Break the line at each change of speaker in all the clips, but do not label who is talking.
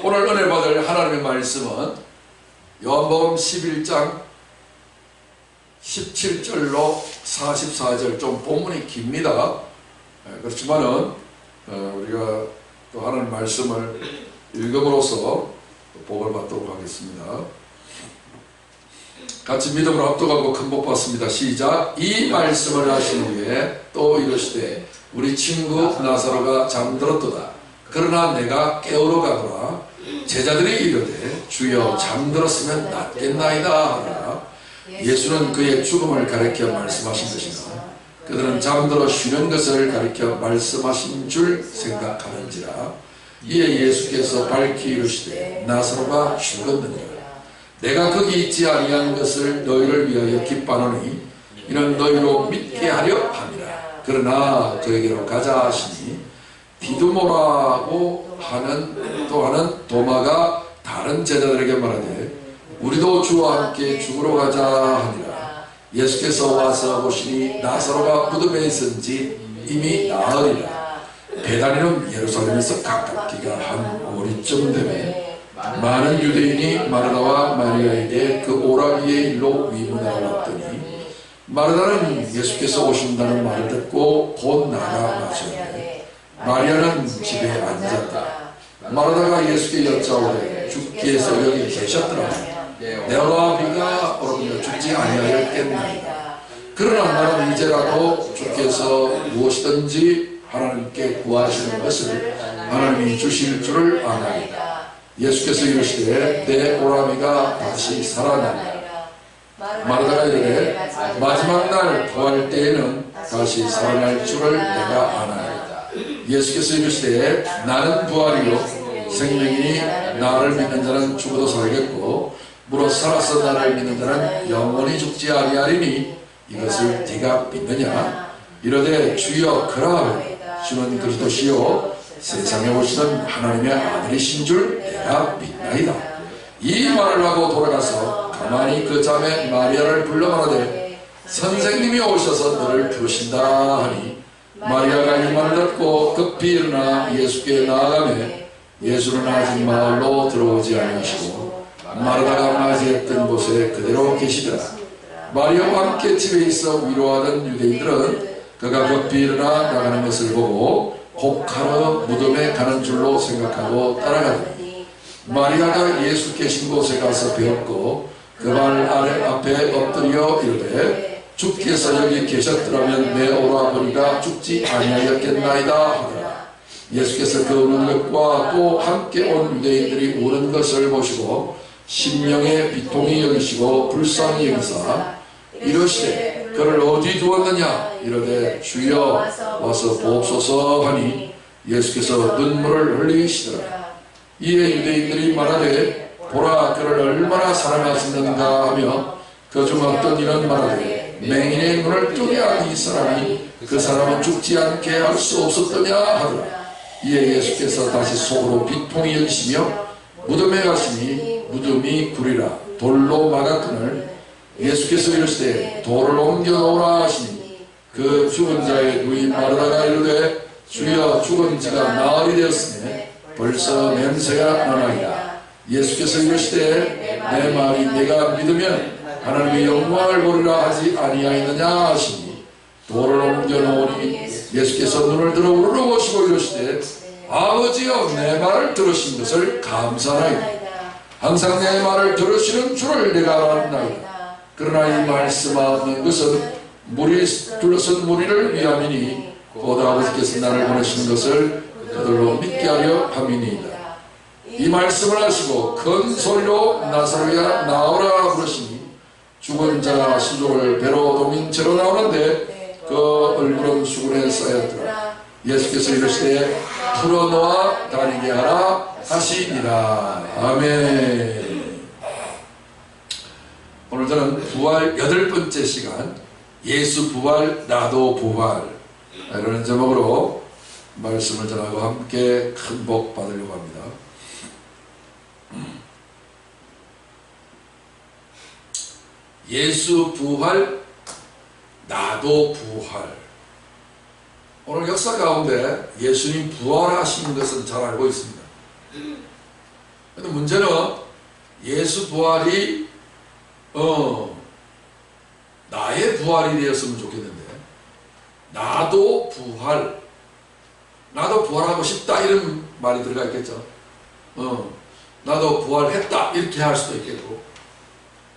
오늘 은혜 받을 하나님의 말씀은 요한복음 11장 17절로 44절, 좀 본문이 깁니다. 그렇지만은 우리가 또 하나님 말씀을 읽음으로써 복을 받도록 하겠습니다. 같이 믿음으로 합독하고 큰 복 받습니다. 시작. 이 말씀을 하신 후에 또 이르시되 우리 친구 나사로가 잠들었도다. 그러나 내가 깨우러 가노라. 제자들이 이르되 주여 잠들었으면 낫겠나이다 하더라. 예수는 그의 죽음을 가리켜 말씀하신 것이나 그들은 잠들어 쉬는 것을 가리켜 말씀하신 줄 생각하는지라. 이에 예수께서 밝히 이르시되 나사로가 죽었느니라. 내가 거기 있지 아니한 것을 너희를 위하여 기뻐하노니 이는 너희로 믿게 하려 함이라. 그러나 그에게로 가자 하시니 디두모라고 하는 도마가 다른 제자들에게 말하되 우리도 주와 함께 죽으러 가자 하니라. 예수께서 와서 보시니 나사로가 무덤에 있은지 이미 나으리라. 베다니는 예루살렘에서 가깝기가 한 오리쯤 되매 많은 유대인이 마르다와 마리아에게 그 오라비의 일로 위문하러 왔더니 마르다는 예수께서 오신다는 말을 듣고 곧 나가 마셨는데 마리아는 집에 앉았다. 마르다가 예수께 여짜오되 주께서 여기 계셨더라. 내 오라비가 얼어붙어 죽지 아니하였겠나이다. 그러나 나는 이제라도 주께서 무엇이든지 하나님께 구하시는 것을 하나님이 주실 줄을 아나이다. 예수께서 이르시되 내 오라비가 다시 살아나리라. 마르다가 이르되 마지막 날 부활 때에는 다시 살아날 줄을 내가 아나이다. 예수께서 이르시되 나는 부활이요 생명이니 나를 믿는 자는 죽어도 살겠고 무릇 살아서 나를 믿는 자는 영원히 죽지 아니하리니 이것을 네가 믿느냐. 이르되 주여 그러하오니 주는 그리스도시요 세상에 오시는 하나님의 아들이신 줄 내가 믿나이다. 이 말을 하고 돌아가서 가만히 그 자매 마리아를 불러 말하되 선생님이 오셔서 너를 부르신다 하니 마리아가 이 말을 듣고 급히 일어나 예수께 나아가매 예수는 아직 마을로 들어오지 아니하시고 마르다가 맞이했던 곳에 그대로 계시더라. 마리아와 함께 집에 있어 위로하던 유대인들은 그가 급히 일어나 나가는 것을 보고 혹하러 무덤에 가는 줄로 생각하고 따라가더니 마리아가 예수 계신 곳에 가서 배웠고 그 발 아래 앞에 엎드려 이르되 주께서 여기 계셨더라면 내 오라버니가 죽지 아니하였겠나이다 하더라. 예수께서 그 우는 것과 또 함께 온 유대인들이 우는 것을 보시고 심령의 비통이 여기시고 불쌍히 여기사 이르시되 그를 어디 두었느냐. 이르되 주여 와서 보옵소서 하니 예수께서 눈물을 흘리시더라. 이에 유대인들이 말하되 보라 그를 얼마나 사랑하시는가 하며 그중 어떤 이는 말하되 맹인의 눈을 뜨게 한 이 사람이 그 사람은 죽지 않게 할 수 없었더냐 하더라. 이에 예수께서 다시 속으로 비통이 여기시며 무덤에 가시니 무덤이 구리라 돌로 막았거늘 예수께서 이르시되 돌을 옮겨 놓으라 하시니 그 죽은 자의 누이 마르다가 이르되 주여 죽은 지가 나흘이 되었으니 벌써 냄새가 나나이다. 예수께서 이르시되 내 말이 내가 믿으면 하나님의 영광을 보리라 하지 아니하였느냐 하시니 돌을 옮겨 놓으니 예수께서 눈을 들어 우러러보시고 이르시되 아버지여 내 말을 들으신 것을 감사하나이다. 항상 내 말을 들으시는 줄을 내가 알았나이다. 그러나 이 말씀하는 것은 무리 둘러선 무리를 위함이니 곧 아버지께서 나를 보내신 것을 그들로 믿게 하려 함이니이다. 이 말씀을 하시고 큰 소리로 나사로야 나오라 부르시니 죽은 자 수족을 배로 동인 채로 나오는데 그 얼굴은 수군에 쌓였더라. 예수께서 이르시되 풀어놓아 다니게 하라 하시니라. 아멘. 오늘 저는 부활 8번째 시간 예수 부활 나도 부활 이라는 제목으로 말씀을 전하고 함께 큰 복 받으려고 합니다. 예수 부활 나도 부활. 오늘 역사 가운데 예수님 부활하신 것은 잘 알고 있습니다. 문제는 예수 부활이 나의 부활이 되었으면 좋겠는데, 나도 부활하고 싶다 이런 말이 들어가 있겠죠. 나도 부활했다 이렇게 할 수도 있겠고.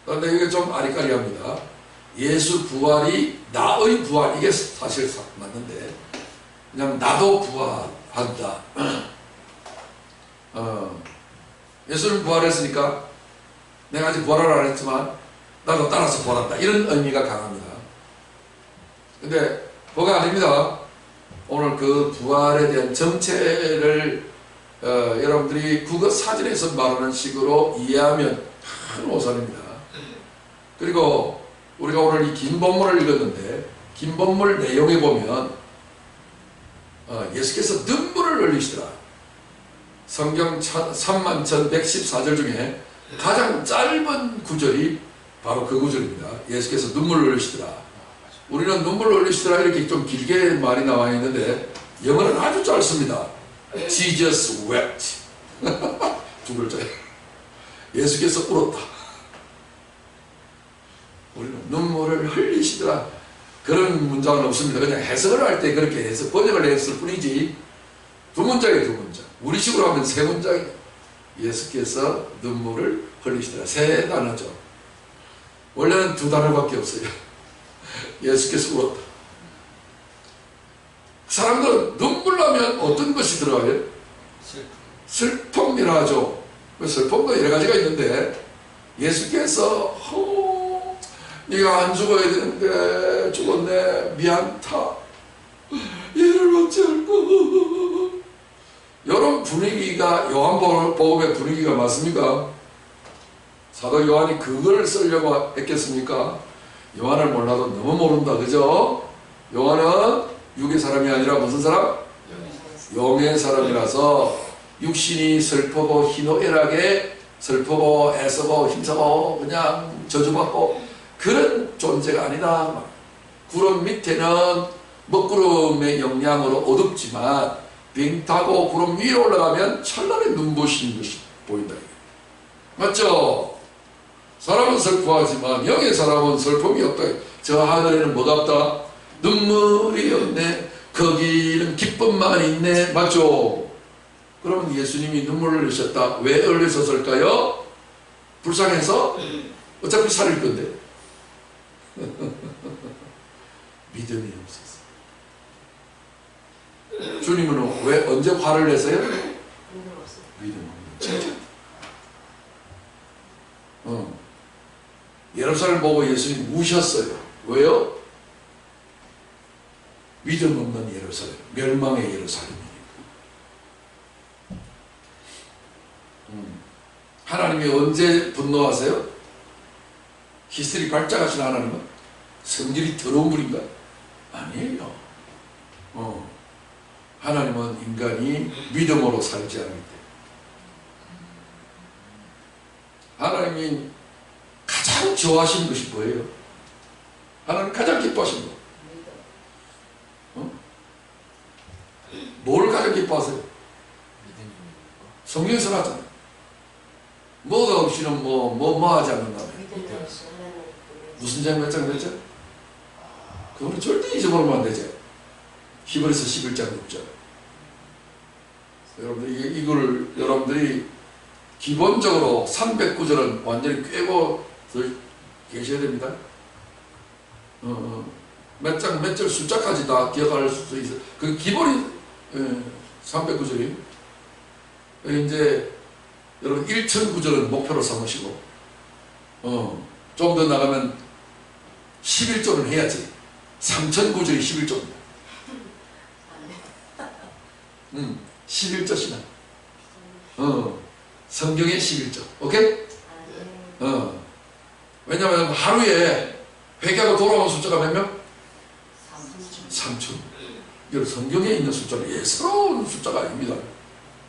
그런데 이게 좀 아리까리합니다. 예수 부활이 나의 부활, 이게 사실 맞는데 그냥 나도 부활한다. 예수는 부활했으니까 내가 아직 부활을 안 했지만 나도 따라서 부활한다, 이런 의미가 강합니다. 근데 그거 아닙니다. 오늘 그 부활에 대한 정체를 여러분들이 국어 사전에서 말하는 식으로 이해하면 큰 오산입니다. 그리고 우리가 오늘 이 긴 본문을 읽었는데, 긴 본문 내용에 보면 예수께서 눈물을 흘리시더라. 성경 31,114절 중에 가장 짧은 구절이 바로 그 구절입니다. 예수께서 눈물을 흘리시더라. 우리는 눈물을 흘리시더라 이렇게 좀 길게 말이 나와 있는데 영어는 아주 짧습니다. Jesus wept. 두 글자예요. 예수께서 울었다. 우리는 눈물을 흘리시더라. 그런 문장은 없습니다. 그냥 해석을 할 때 그렇게 해서 번역을 했을 뿐이지, 두 문장이에요, 두 문장. 우리식으로 하면 세 문장이에요. 예수께서 눈물을 흘리시더라. 세 단어죠. 원래는 두 단어밖에 없어요. 예수께서 울었다. 사람들은 눈물 나면 어떤 것이 들어가요? 슬픔이라 하죠. 슬픔도 여러 가지가 있는데, 예수께서 네가 안 죽어야 되는데 죽었네, 미안타, 얘를 먹지 않고, 이런 분위기가 요한복음의 분위기가 맞습니까? 사도 요한이 그걸 쓰려고 했겠습니까? 요한을 몰라도 너무 모른다, 그죠? 요한은 육의 사람이 아니라 무슨 사람? 영의 사람이라서 육신이 슬프고 희노애락에 슬프고 애쓰고 힘쓰고 그냥 저주받고 그런 존재가 아니다. 구름 밑에는 먹구름의 영향으로 어둡지만 비행 타고 구름 위로 올라가면 찬란히 눈부시는 것이 보인다. 맞죠? 사람은 슬퍼하지만 영의 사람은 슬픔이 없다. 저 하늘에는 뭐가 없다? 눈물이 없네. 거기는 기쁨만 있네. 맞죠? 그러면 예수님이 눈물을 흘리셨다. 왜 흘리셨을까요? 불쌍해서? 어차피 살릴 건데. 믿음이 없었어. 주님은 왜 언제 화를 내세요? 믿음 없는 자. 예루살렘 보고 예수님 우셨어요. 왜요? 믿음 없는 예루살렘, 멸망의 예루살렘이니까. 하나님이 언제 분노하세요? 히스리 발작하신 하나님은 성질이 더러운 분인가? 아니에요. 하나님은 인간이 믿음으로 살지 않을 때, 하나님이 가장 좋아하시는 것이 뭐예요? 하나님 가장 기뻐하시는 거. 뭘 가장 기뻐하세요? 성경에서 나왔잖아요. 뭐가 없이는 뭐 하지 않는다며. 무슨 장 몇 장 몇 장? 그거는 절대 잊어버리면 안 되죠. 히브리서 11장 6절. 여러분들 이걸 여러분들이 기본적으로 309절은 완전히 꿰고 계셔야 됩니다. 몇 장 몇 절 숫자까지 다 기억할 수 있어요. 그 기본이 309절이. 이제 여러분 1009절은 목표로 삼으시고, 좀 더 나가면 11조는 해야지. 3009절이 11조입니다. 11조시나. 성경의 11조. 오케이? 왜냐하면 하루에 회개하고 돌아오는 숫자가 몇 명? 3천. 이건 성경에 있는 숫자는 예스러운 숫자가 아닙니다.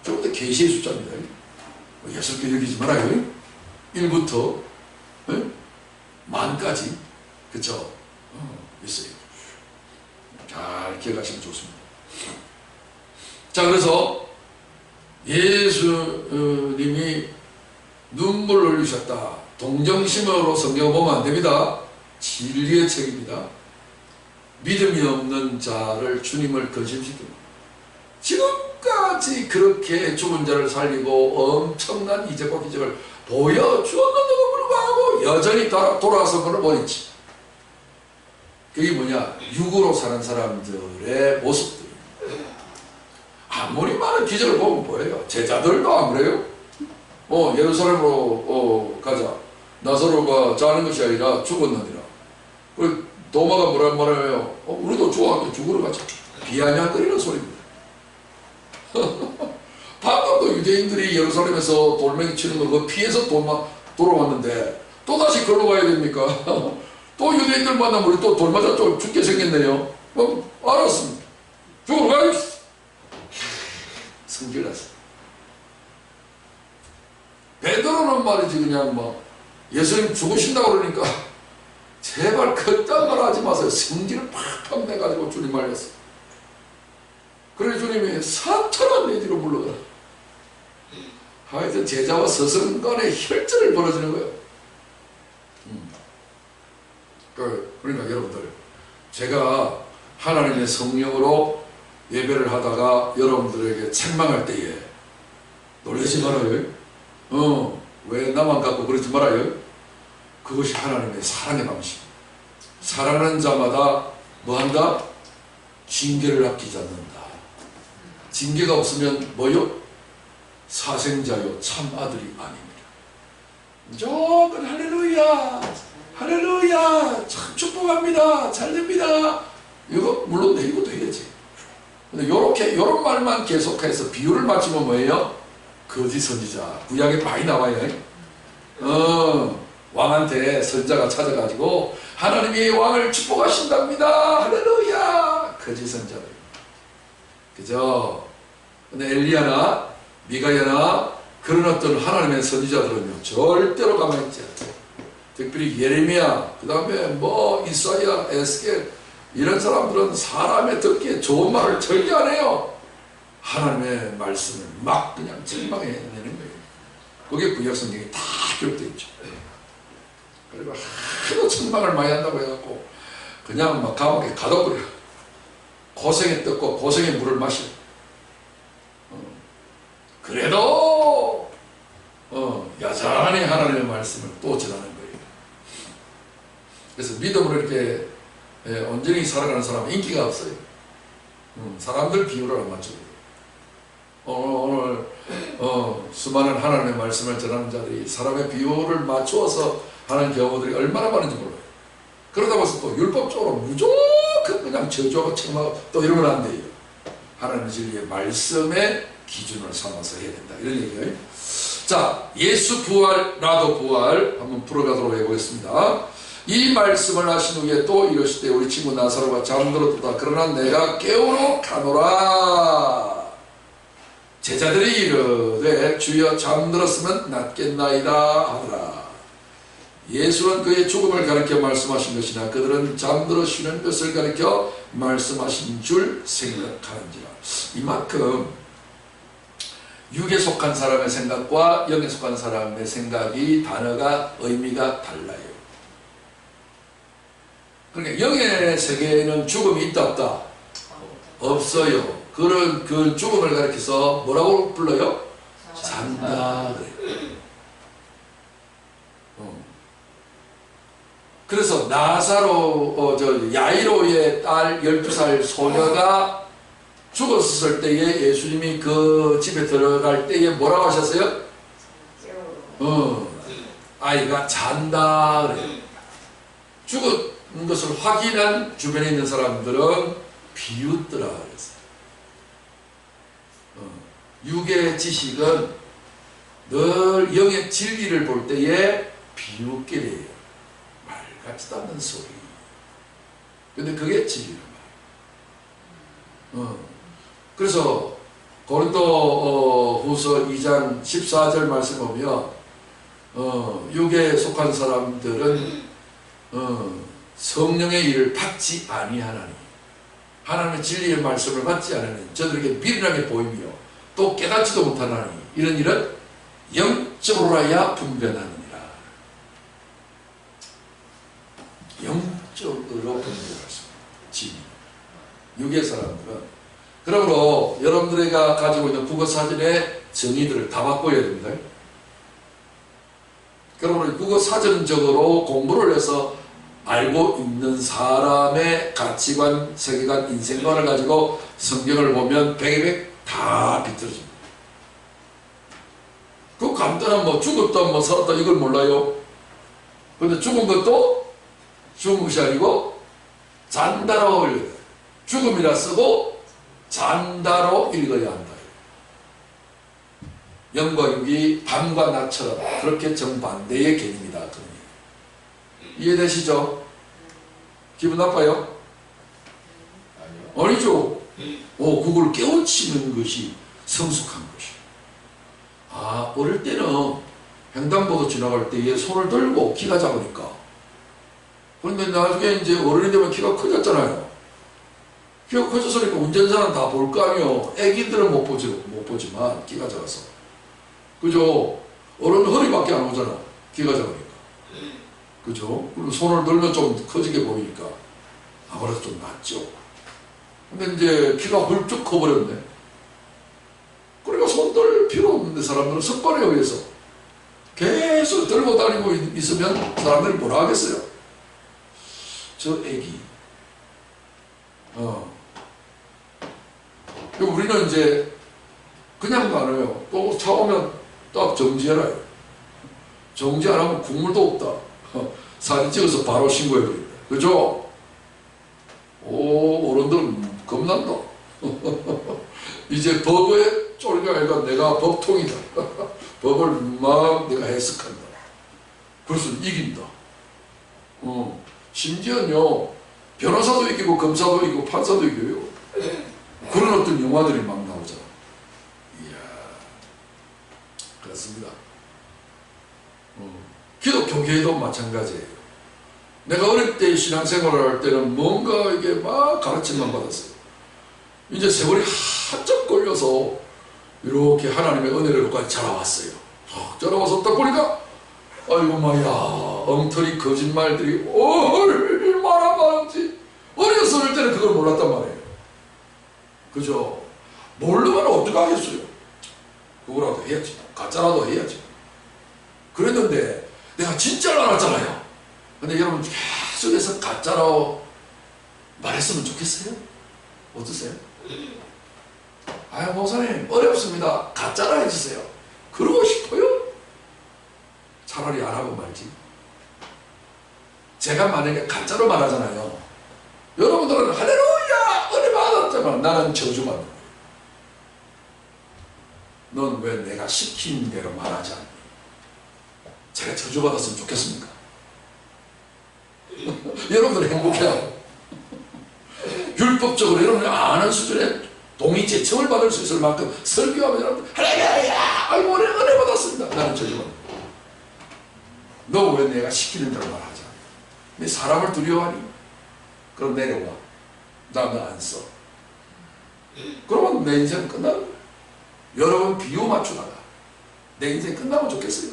조금 더 계시의 숫자입니다. 예스럽게 여기지 말아요. 1부터 만까지, 그쵸? 있어요. 잘 기억하시면 좋습니다. 자, 그래서 예수님이 눈물 흘리셨다. 동정심으로 성경을 보면 안 됩니다. 진리의 책입니다. 믿음이 없는 자를 주님을 근심시킵니다. 지금까지 그렇게 죽은 자를 살리고 엄청난 이적과 기적을 보여주었는데도 불구하고 여전히 돌아선 것을 못 잊지. 그게 뭐냐? 육으로 사는 사람들의 모습들입니다. 아무리 많은 기적을 보면 뭐예요? 제자들도 안 그래요? 예루살렘으로 가자. 나사로가 자는 것이 아니라 죽었느니라. 그리고 도마가 뭐란 말이에요? 우리도 죽으러 가자. 비아냥거리는 소리입니다. 방금도 유대인들이 예루살렘에서 돌멩이 치는 거 그거 피해서 돌아왔는데 또다시 걸로 가야 됩니까? 또 유대인들 만나면 우리 또 돌맞아 좀 죽게 생겼네요. 알았습니다. 죽으러 가야겠어. 성질났어. 베드로는 말이지 그냥 예수님 죽으신다고 그러니까 제발 그딴 말 하지 마세요. 성질을 팍팍 내가지고 주님 말렸어. 그래 주님이 사탄아 내 뒤로 물러가라. 하여튼 제자와 스승 간의 혈전을 벌어지는 거예요. 그러니까 여러분들, 제가 하나님의 성령으로 예배를 하다가 여러분들에게 책망할 때에 놀라지 말아요. 왜 나만 갖고 그러지 말아요. 그것이 하나님의 사랑의 방식입니다. 사랑하는 자마다 뭐한다? 징계를 아끼지 않는다. 징계가 없으면 뭐요? 사생자요 참 아들이 아닙니다. 무조건 할렐루야 할렐루야 참 축복합니다 잘됩니다. 이거 물론 이것도 되겠지. 근데 요런 말만 계속해서 비유를 맞추면 뭐예요? 거짓 선지자. 구약에 많이 나와요. 왕한테 선자가 찾아가지고 하나님이 왕을 축복하신답니다 할렐루야. 거짓 선자들. 그죠? 근데 엘리야나 미가야나 그런 어떤 하나님의 선지자들은요 절대로 가만히 있지 않아요. 특별히 예레미야, 그 다음에 이사야, 에스겔 이런 사람들은 사람의 듣기에 좋은 말을 절대 안 해요. 하나님의 말씀을 막 그냥 책망해내는 거예요. 그게 구약 성경에 다 기록되어 있죠. 그리고 하도 책망을 많이 한다고 해갖고 그냥 막 감옥에 가둬버려요. 고생에 뜯고 고생의 물을 마셔. 그래도 여전히 하나님의 말씀을 또 전하는 거예요. 그래서 믿음으로 이렇게 온전히 살아가는 사람은 인기가 없어요. 사람들 비율을 안 맞춰요. 오늘 수많은 하나님의 말씀을 전하는 자들이 사람의 비율을 맞추어서 하는 경우들이 얼마나 많은지 몰라요. 그러다 보서 또 율법적으로 무조건 그냥 저주하고 책망하고 또 이러면 안 돼요. 하나님의 진리의 말씀의 기준을 삼아서 해야 된다. 이런 얘기예요. 자, 예수 부활, 나도 부활 한번 풀어가도록 해보겠습니다. 이 말씀을 하신 후에 또 이러실 때 우리 친구 나사로가 잠들었다. 그러나 내가 깨우러 가노라. 제자들이 이르되 주여 잠들었으면 낫겠나이다 하더라. 예수는 그의 죽음을 가리켜 말씀하신 것이나 그들은 잠들어 쉬는 것을 가리켜 말씀하신 줄 생각하는지라. 이만큼 육에 속한 사람의 생각과 영에 속한 사람의 생각이 단어가 의미가 달라요. 그러니까 영의 세계에는 죽음이 있다 없다? 없어요. 그 죽음을 가리켜서 뭐라고 불러요? 잔다 그래요. 그래서 나사로 야이로의 딸 12살 소녀가 죽었을 때에 예수님이 그 집에 들어갈 때에 뭐라고 하셨어요? 아이가 잔다 그래요. 죽은 것을 확인한 주변에 있는 사람들은 비웃더라 그랬어요. 육의 지식은 늘 영의 진리를 볼 때에 비웃게 돼요. 말 같지도 않는 소리. 근데 그게 진리란 말이에요. 그래서 고린도 후서 2장 14절 말씀 보면 육에 속한 사람들은 성령의 일을 받지 아니하나니 하나님의 진리의 말씀을 받지 않으니 저들에게 미련하게 보이며 또 깨닫지도 못하나니 이런 일은 영 영적으로야 분별하느니라. 영적으로 분별할 수 있습니다. 육의 사람들은. 그러므로 여러분들이가 가지고 있는 국어사전의 정의들을 다 바꿔야 됩니다. 그러므로 국어사전적으로 공부를 해서 알고 있는 사람의 가치관, 세계관, 인생관을 가지고 성경을 보면 100에 100 다 비틀어집니다. 그 간단한 뭐 죽었다 뭐 살았다 이걸 몰라요. 근데 죽은 것도 죽은 것이 아니고 잔다라고 읽어야 돼. 죽음이라 쓰고 잔다로 읽어야 한다. 영과 육이 밤과 낮처럼 그렇게 정반대의 개념이다. 이해되시죠? 기분 나빠요? 아니죠. 그걸 깨우치는 것이 성숙한 것이. 어릴 때는 횡단보도 지나갈 때 얘 손을 들고 키가 작으니까. 그런데 나중에 이제 어른이 되면 키가 커졌잖아요. 키가 커졌으니까 운전사는 다 볼 거 아니에요. 애기들은 못 보지만 키가 작아서. 그죠? 어른 허리밖에 안 오잖아. 키가 작으니까. 그죠? 그리고 손을 들면 좀 커지게 보이니까 아무래도 좀 낫죠. 근데 이제 키가 훌쩍 커버렸네. 그러니까 손 들 필요 없는데 사람들은 습관에 의해서 계속 들고 다니고 있으면 사람들이 뭐라 하겠어요? 저 애기. 우리는 이제 그냥 가요. 또 차 오면 딱 정지해라. 정지 안 하면 국물도 없다. 사진 찍어서 바로 신고해버린다. 그죠? 어른들은 겁난다. 이제 법에 쫄겨가니까 내가 법통이다. 법을 막 내가 해석한다. 그래서 이긴다. 심지어는요, 변호사도 이기고 검사도 이기고 판사도 이겨요. 그런 어떤 영화들이 막 나오잖아. 이야, 그렇습니다. 기독교계도 마찬가지예요. 내가 어릴 때 신앙생활을 할 때는 뭔가 이게 막 가르침만 받았어요. 이제 세월이 한참 걸려서 이렇게 하나님의 은혜로까지 자라왔어요. 자라와서 딱 보니까 아이고 마야 엉터리 거짓말들이 얼마나 많은지. 어렸을 때는 그걸 몰랐단 말이에요. 그죠? 모르면 어떡하겠어요. 그거라도 해야지. 가짜라도 해야지. 그랬는데 내가 진짜를 알았잖아요. 근데 여러분 계속해서 가짜라고 말했으면 좋겠어요? 어떠세요? 목사님 어렵습니다. 가짜라 해주세요. 그러고 싶어요? 차라리 안 하고 말지. 제가 만약에 가짜로 말하잖아요. 여러분들은 할렐루야 은혜 받았지만 나는 저주받는 거예요. 넌 왜 내가 시킨 대로 말하지 않니? 제가 저주받았으면 좋겠습니까? 여러분들 행복해요. 율법적으로 여러분이 아는 수준의 동의 제청을 받을 수 있을 만큼 설교하면 여러분 할렐루야 아이고 은혜 받았습니다. 나는 저주받는 거예요. 너 왜 내가 시키는 대로 말하지 않니? 내 사람을 두려워하니? 그럼 내려와. 나 너 안 써. 그러면 내 인생은 끝나는 거야. 여러분 비유 맞추다가 내 인생 끝나면 좋겠어요.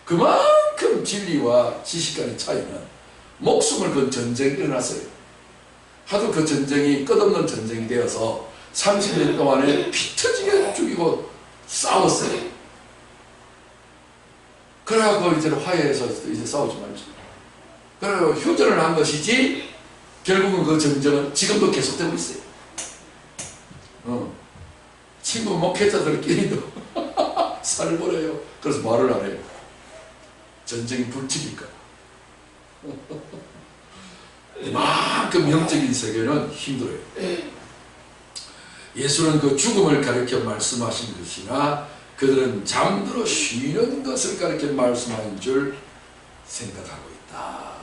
그만큼 진리와 지식 간의 차이는 목숨을 건 전쟁이 일어났어요. 하도 그 전쟁이 끝없는 전쟁이 되어서 30년 동안에 피 터지게 죽이고 싸웠어요. 그래갖고 이제 화해해서 이제 싸우지 말지. 그리고 휴전을 한 것이지 결국은 그 전쟁은 지금도 계속되고 있어요. 친구 목회자들끼리도 살벌해요. 그래서 말을 안 해요. 전쟁이 불치니까. 이만큼 영적인 세계는 힘들어요. 예수는 그 죽음을 가리켜 말씀하신 것이나 그들은 잠들어 쉬는 것을 가리켜 말씀하는 줄 생각하고 있다.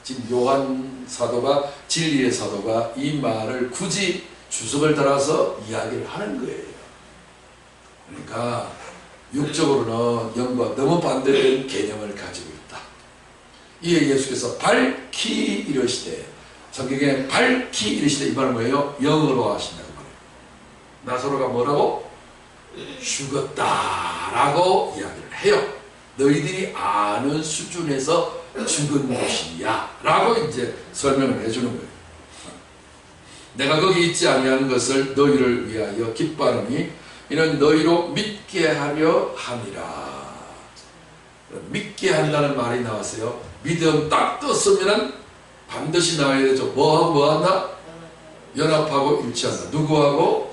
지금 요한 사도가 진리의 사도가 이 말을 굳이 주석을 달아서 이야기를 하는 거예요. 그러니까 육적으로는 영과 너무 반대된 개념을 가지고 있다. 이에 예수께서 밝히 이르시되, 성경에 밝히 이르시되 이 말은 뭐예요? 영어로 하신다고 말해요. 나사로가 뭐라고? 죽었다 라고 이야기를 해요. 너희들이 아는 수준에서 죽은 것이야 라고 이제 설명을 해주는 거예요. 내가 거기 있지 아니하는 것을 너희를 위하여 기뻐하노니 이는 너희로 믿게 하려 함이라. 믿게 한다는 말이 나왔어요. 믿음 딱 떴으면 반드시 나와야 되죠. 뭐하고 뭐한다? 연합하고 일치한다. 누구하고?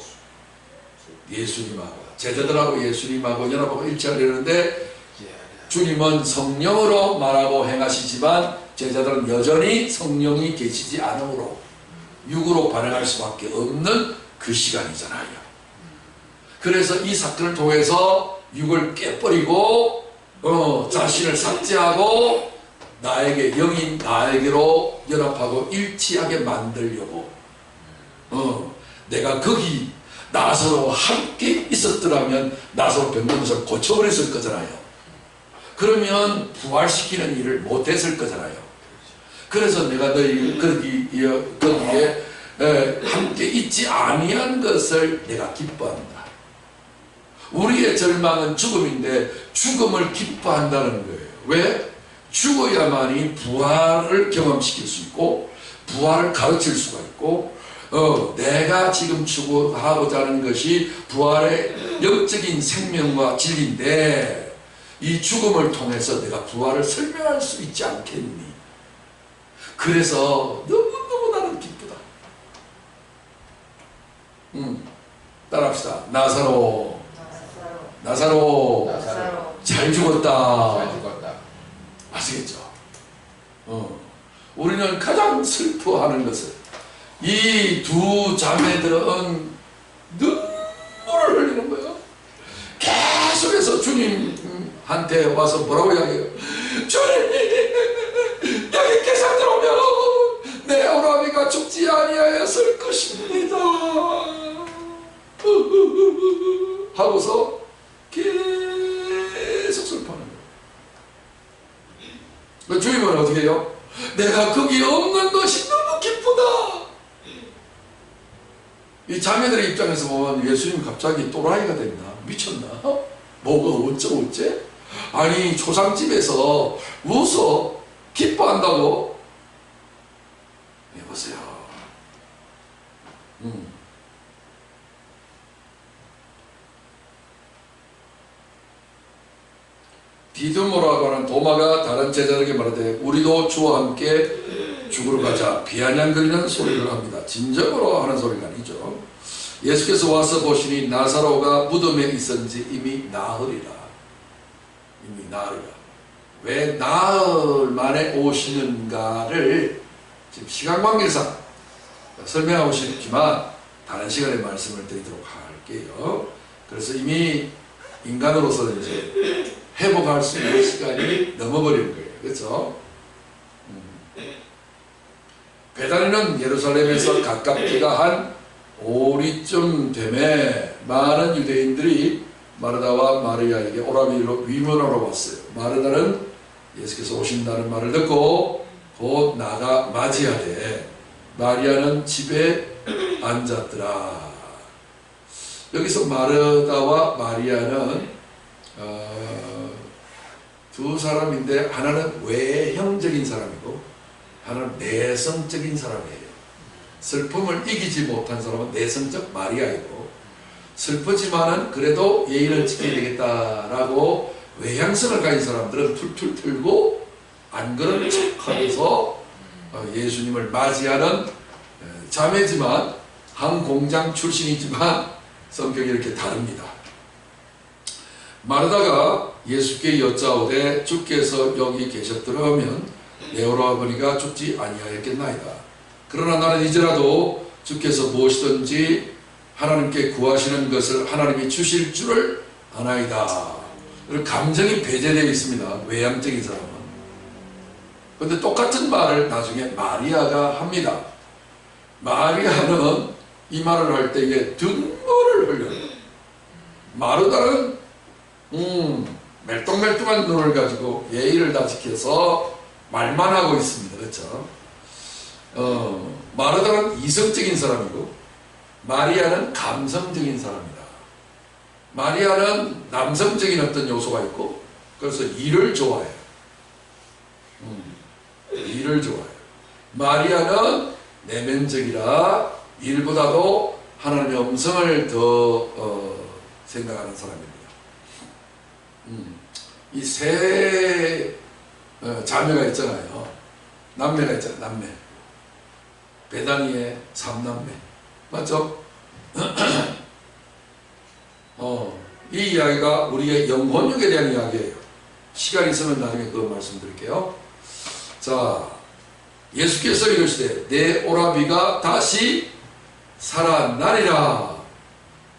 예수님하고. 제자들하고 예수님하고 연합하고 일치하려는데 주님은 성령으로 말하고 행하시지만 제자들은 여전히 성령이 계시지 않으므로 육으로 반응할 수밖에 없는 그 시간이잖아요. 그래서 이 사건을 통해서 육을 깨버리고 자신을 삭제하고 나에게 영인 나에게로 연합하고 일치하게 만들려고 내가 거기 나사로와 함께 있었더라면 나사로 병든 것을 고쳐버렸을 거잖아요. 그러면 부활시키는 일을 못했을 거잖아요. 그래서 내가 너희 거기에 함께 있지 아니한 것을 내가 기뻐한다. 우리의 절망은 죽음인데 죽음을 기뻐한다는 거예요. 왜? 죽어야만이 부활을 경험시킬 수 있고 부활을 가르칠 수가 있고 내가 지금 추구하고자 하는 것이 부활의 영적인 생명과 진리인데 이 죽음을 통해서 내가 부활을 설명할 수 있지 않겠니? 그래서 너무너무 나는 기쁘다. 따라합시다. 나사로 잘 죽었다. 아시겠죠? 우리는 가장 슬퍼하는 것은 이 두 자매들은 눈물을 흘리는 거예요. 계속해서 주님한테 와서 뭐라고 이야기해요? 주님, 여기 계산 들어오면 내 오라비가 죽지 아니하였을 것입니다. 하고서 계속 슬퍼하는 거예요. 주님은 어떻게 해요? 내가 거기 없는 것이 너무 기쁘다. 이 자매들의 입장에서 보면 예수님 갑자기 또라이가 됐나? 미쳤나? 뭐가 어째? 아니 초상집에서 웃어 기뻐한다고? 해보세요. 디두모라고 하는 도마가 다른 제자들에게 말하되 우리도 주와 함께 죽으러 가자 비아냥거리는 소리를 합니다. 진정으로 하는 소리가 아니죠. 예수께서 와서 보시니 나사로가 무덤에 있었는지 이미 나흘이라. 왜 나흘 만에 오시는가를 지금 시간 관계상 설명하고 싶지만 다른 시간에 말씀을 드리도록 할게요. 그래서 이미 인간으로서 이제 회복할 수 있는 시간이 넘어버린 거예요. 그렇죠? 베다니는 예루살렘에서 가깝기가 한 5리쯤 되매 많은 유대인들이 마르다와 마리아에게 오라비로 위문하러 왔어요. 마르다는 예수께서 오신다는 말을 듣고 곧 나가 맞이하되 마리아는 집에 앉았더라. 여기서 마르다와 마리아는 두 사람인데 하나는 외형적인 사람이고 하나는 내성적인 사람이에요. 슬픔을 이기지 못한 사람은 내성적 마리아이고 슬프지만은 그래도 예의를 지켜야 되겠다라고 외향성을 가진 사람들은 툴툴 틀고 안 그런 척하면서 예수님을 맞이하는 자매지만 한 공장 출신이지만 성격이 이렇게 다릅니다. 마르다가 예수께 여짜오되 주께서 여기 계셨더라면 내 오라버니가 죽지 아니하였겠나이다. 그러나 나는 이제라도 주께서 무엇이든지 하나님께 구하시는 것을 하나님이 주실 줄을 아나이다. 감정이 배제되어 있습니다. 외향적인 사람은. 그런데 똑같은 말을 나중에 마리아가 합니다. 마리아는 이 말을 할 때에 눈물을 흘려요. 마르다는 멜뚱멜뚱한 눈을 가지고 예의를 다 지켜서 말만 하고 있습니다. 그렇죠? 마르다는 이성적인 사람이고 마리아는 감성적인 사람이다. 마리아는 남성적인 어떤 요소가 있고, 그래서 일을 좋아해요. 일을 좋아해요. 마리아는 내면적이라 일보다도 하나님의 음성을 더 생각하는 사람입니다. 이 세 자매가 있잖아요. 남매가 있잖아요. 남매. 베다니의 삼남매. 맞죠? 이 이야기가 우리의 영혼육에 대한 이야기예요. 시간이 있으면 나중에 그거 말씀드릴게요. 자, 예수께서 이르시되 내 오라비가 다시 살아나리라.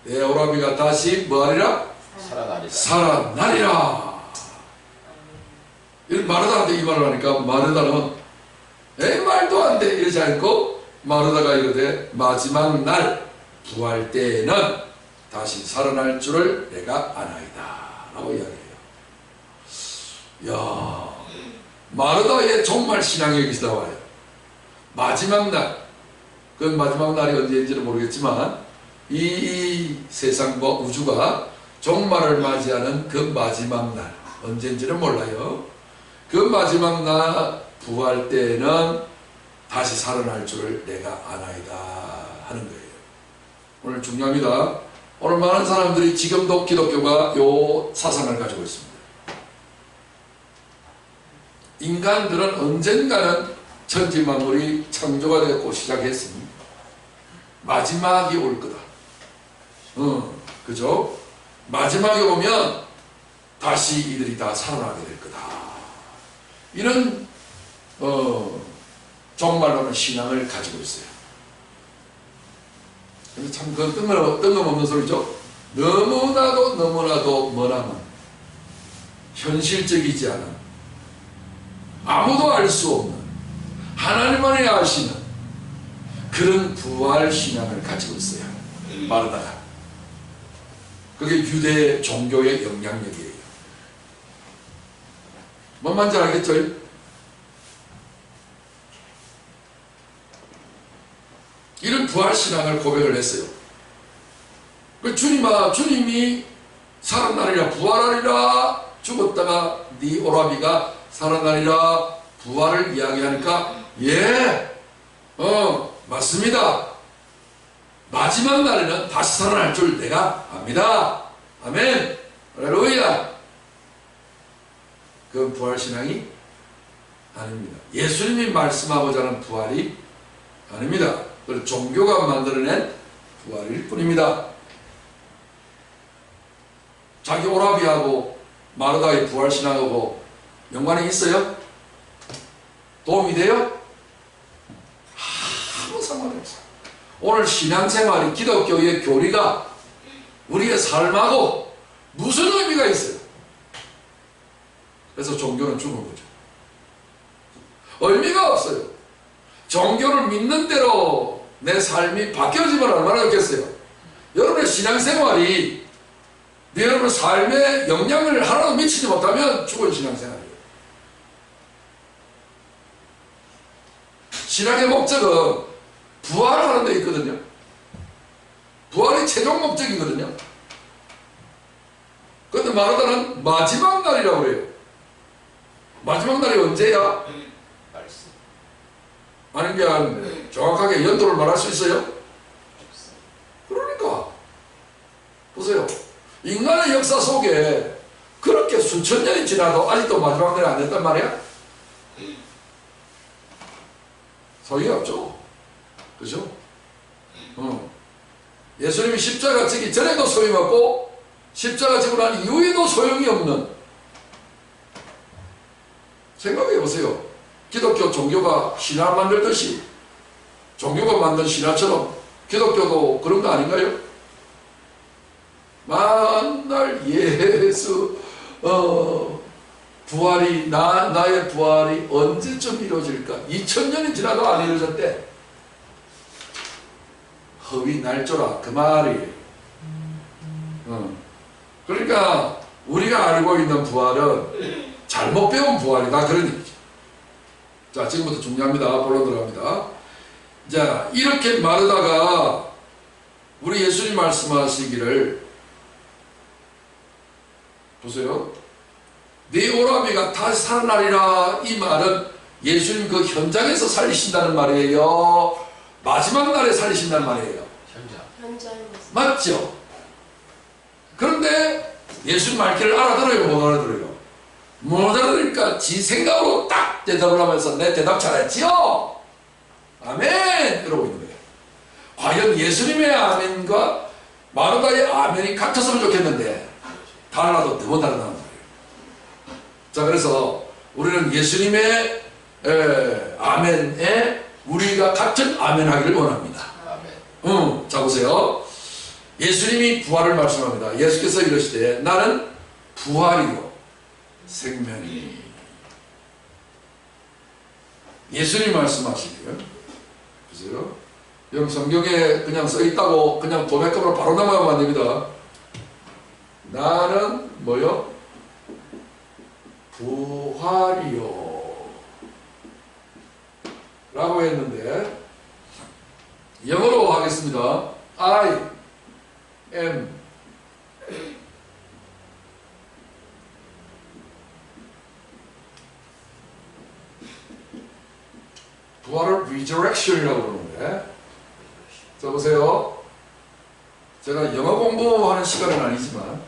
내 오라비가 다시 뭐하리라?
살아나리라.
살아나리라. 마르다한테 이 말을 하니까 마르다는 말도 안 돼 이러지 않고 마르다가 이르되 마지막 날 부활 때에는 다시 살아날 줄을 내가 아나이다 라고 이야기해요. 이야, 마르다의 정말 신앙이 여기서 나와요. 마지막 날, 그건 마지막 날이 언제인지는 모르겠지만 이 세상과 우주가 종말을 맞이하는 그 마지막 날, 언제인지는 몰라요. 그 마지막 날 부활 때에는 다시 살아날 줄을 내가 아나이다 하는 거예요. 오늘 중요합니다. 오늘 많은 사람들이 지금도 기독교가 요 사상을 가지고 있습니다. 인간들은 언젠가는 천지만물이 창조가 되었고 시작했으니 마지막이 올 거다. 그죠? 마지막에 오면 다시 이들이 다 살아나게 될 거다. 이런 정말로는 신앙을 가지고 있어요. 근데 참 그건 뜬금없는 소리죠. 너무나도 머나먼 현실적이지 않은 아무도 알 수 없는 하나님만이 아시는 그런 부활 신앙을 가지고 있어요. 마르다가. 그게 유대 종교의 영향력이에요. 뭔 말인지 알겠죠? 이런 부활 신앙을 고백을 했어요. 주님이 살아나리라, 부활하리라, 죽었다가 네 오라비가 살아나리라, 부활을 이야기하니까 맞습니다. 마지막 날에는 다시 살아날 줄 내가 압니다. 아멘. 할렐루야. 그건 부활신앙이 아닙니다. 예수님이 말씀하고자 하는 부활이 아닙니다. 그리고 종교가 만들어낸 부활일 뿐입니다. 자기 오라비하고 마르다의 부활신앙하고 연관이 있어요? 도움이 돼요? 아무 상관이 없어요. 오늘 신앙생활이 기독교의 교리가 우리의 삶하고 무슨 의미가 있어요? 그래서 종교는 죽은 거죠. 의미가 없어요. 종교를 믿는 대로 내 삶이 바뀌어지면 얼마나 좋겠어요. 여러분의 신앙생활이 여러분 삶에 영향을 하나도 미치지 못하면 죽은 신앙생활이에요. 신앙의 목적은 부활하는 데 있거든요. 부활이 최종 목적이거든요. 그런데 마르다는 마지막 날이라고 그래요. 마지막 날이 언제야? 아니면 정확하게 연도를 말할 수 있어요? 그러니까 보세요. 인간의 역사 속에 그렇게 수천 년이 지나도 아직도 마지막 날이 안 됐단 말이야? 소용이 없죠. 그죠? 예수님이 십자가 지기 전에도 소용이 없고 십자가 지고 난 이후에도 소용이 없는, 생각해 보세요. 기독교 종교가 신화 만들듯이 종교가 만든 신화처럼 기독교도 그런 거 아닌가요? 만날 예수 부활이 나의 부활이 언제쯤 이루어질까? 2000년이 지나도 안 이루어졌대. 허위 날조라 그 말이. 그러니까 우리가 알고 있는 부활은 잘못 배운 부활이다 그런 얘기죠. 자, 지금부터 중요합니다. 본론 들어갑니다. 자, 이렇게 마르다가 우리 예수님 말씀하시기를 보세요. 네 오라비가 다시 살아나리라. 이 말은 예수님 그 현장에서 살리신다는 말이에요? 마지막 날에 살리신다는 말이에요? 맞죠? 그런데 예수님 말귀를 알아들어요? 못 알아들어요? 못 알아들으니까 지 생각으로 딱 대답을 하면서 내 대답 잘했지요? 아멘! 이러고 있는 거예요. 과연 예수님의 아멘과 마르다의 아멘이 같았으면 좋겠는데 달라도 너무 다르다는 거예요. 자, 그래서 우리는 예수님의 아멘에 우리가 같은 아멘 하기를 원합니다. 자, 보세요. 예수님이 부활을 말씀합니다. 예수께서 이러시되 나는 부활이요 생명이니. 예수님 말씀하시고요. 보세요. 여러분 성경에 그냥 써있다고 그냥 도매급으로 바로 넘어가면 안 됩니다. 나는 뭐요? 부활이요 라고 했는데 영어로 하겠습니다. I am 부활을 resurrection이라고 그러는데, 자 보세요. 제가 영어 공부하는 시간은 아니지만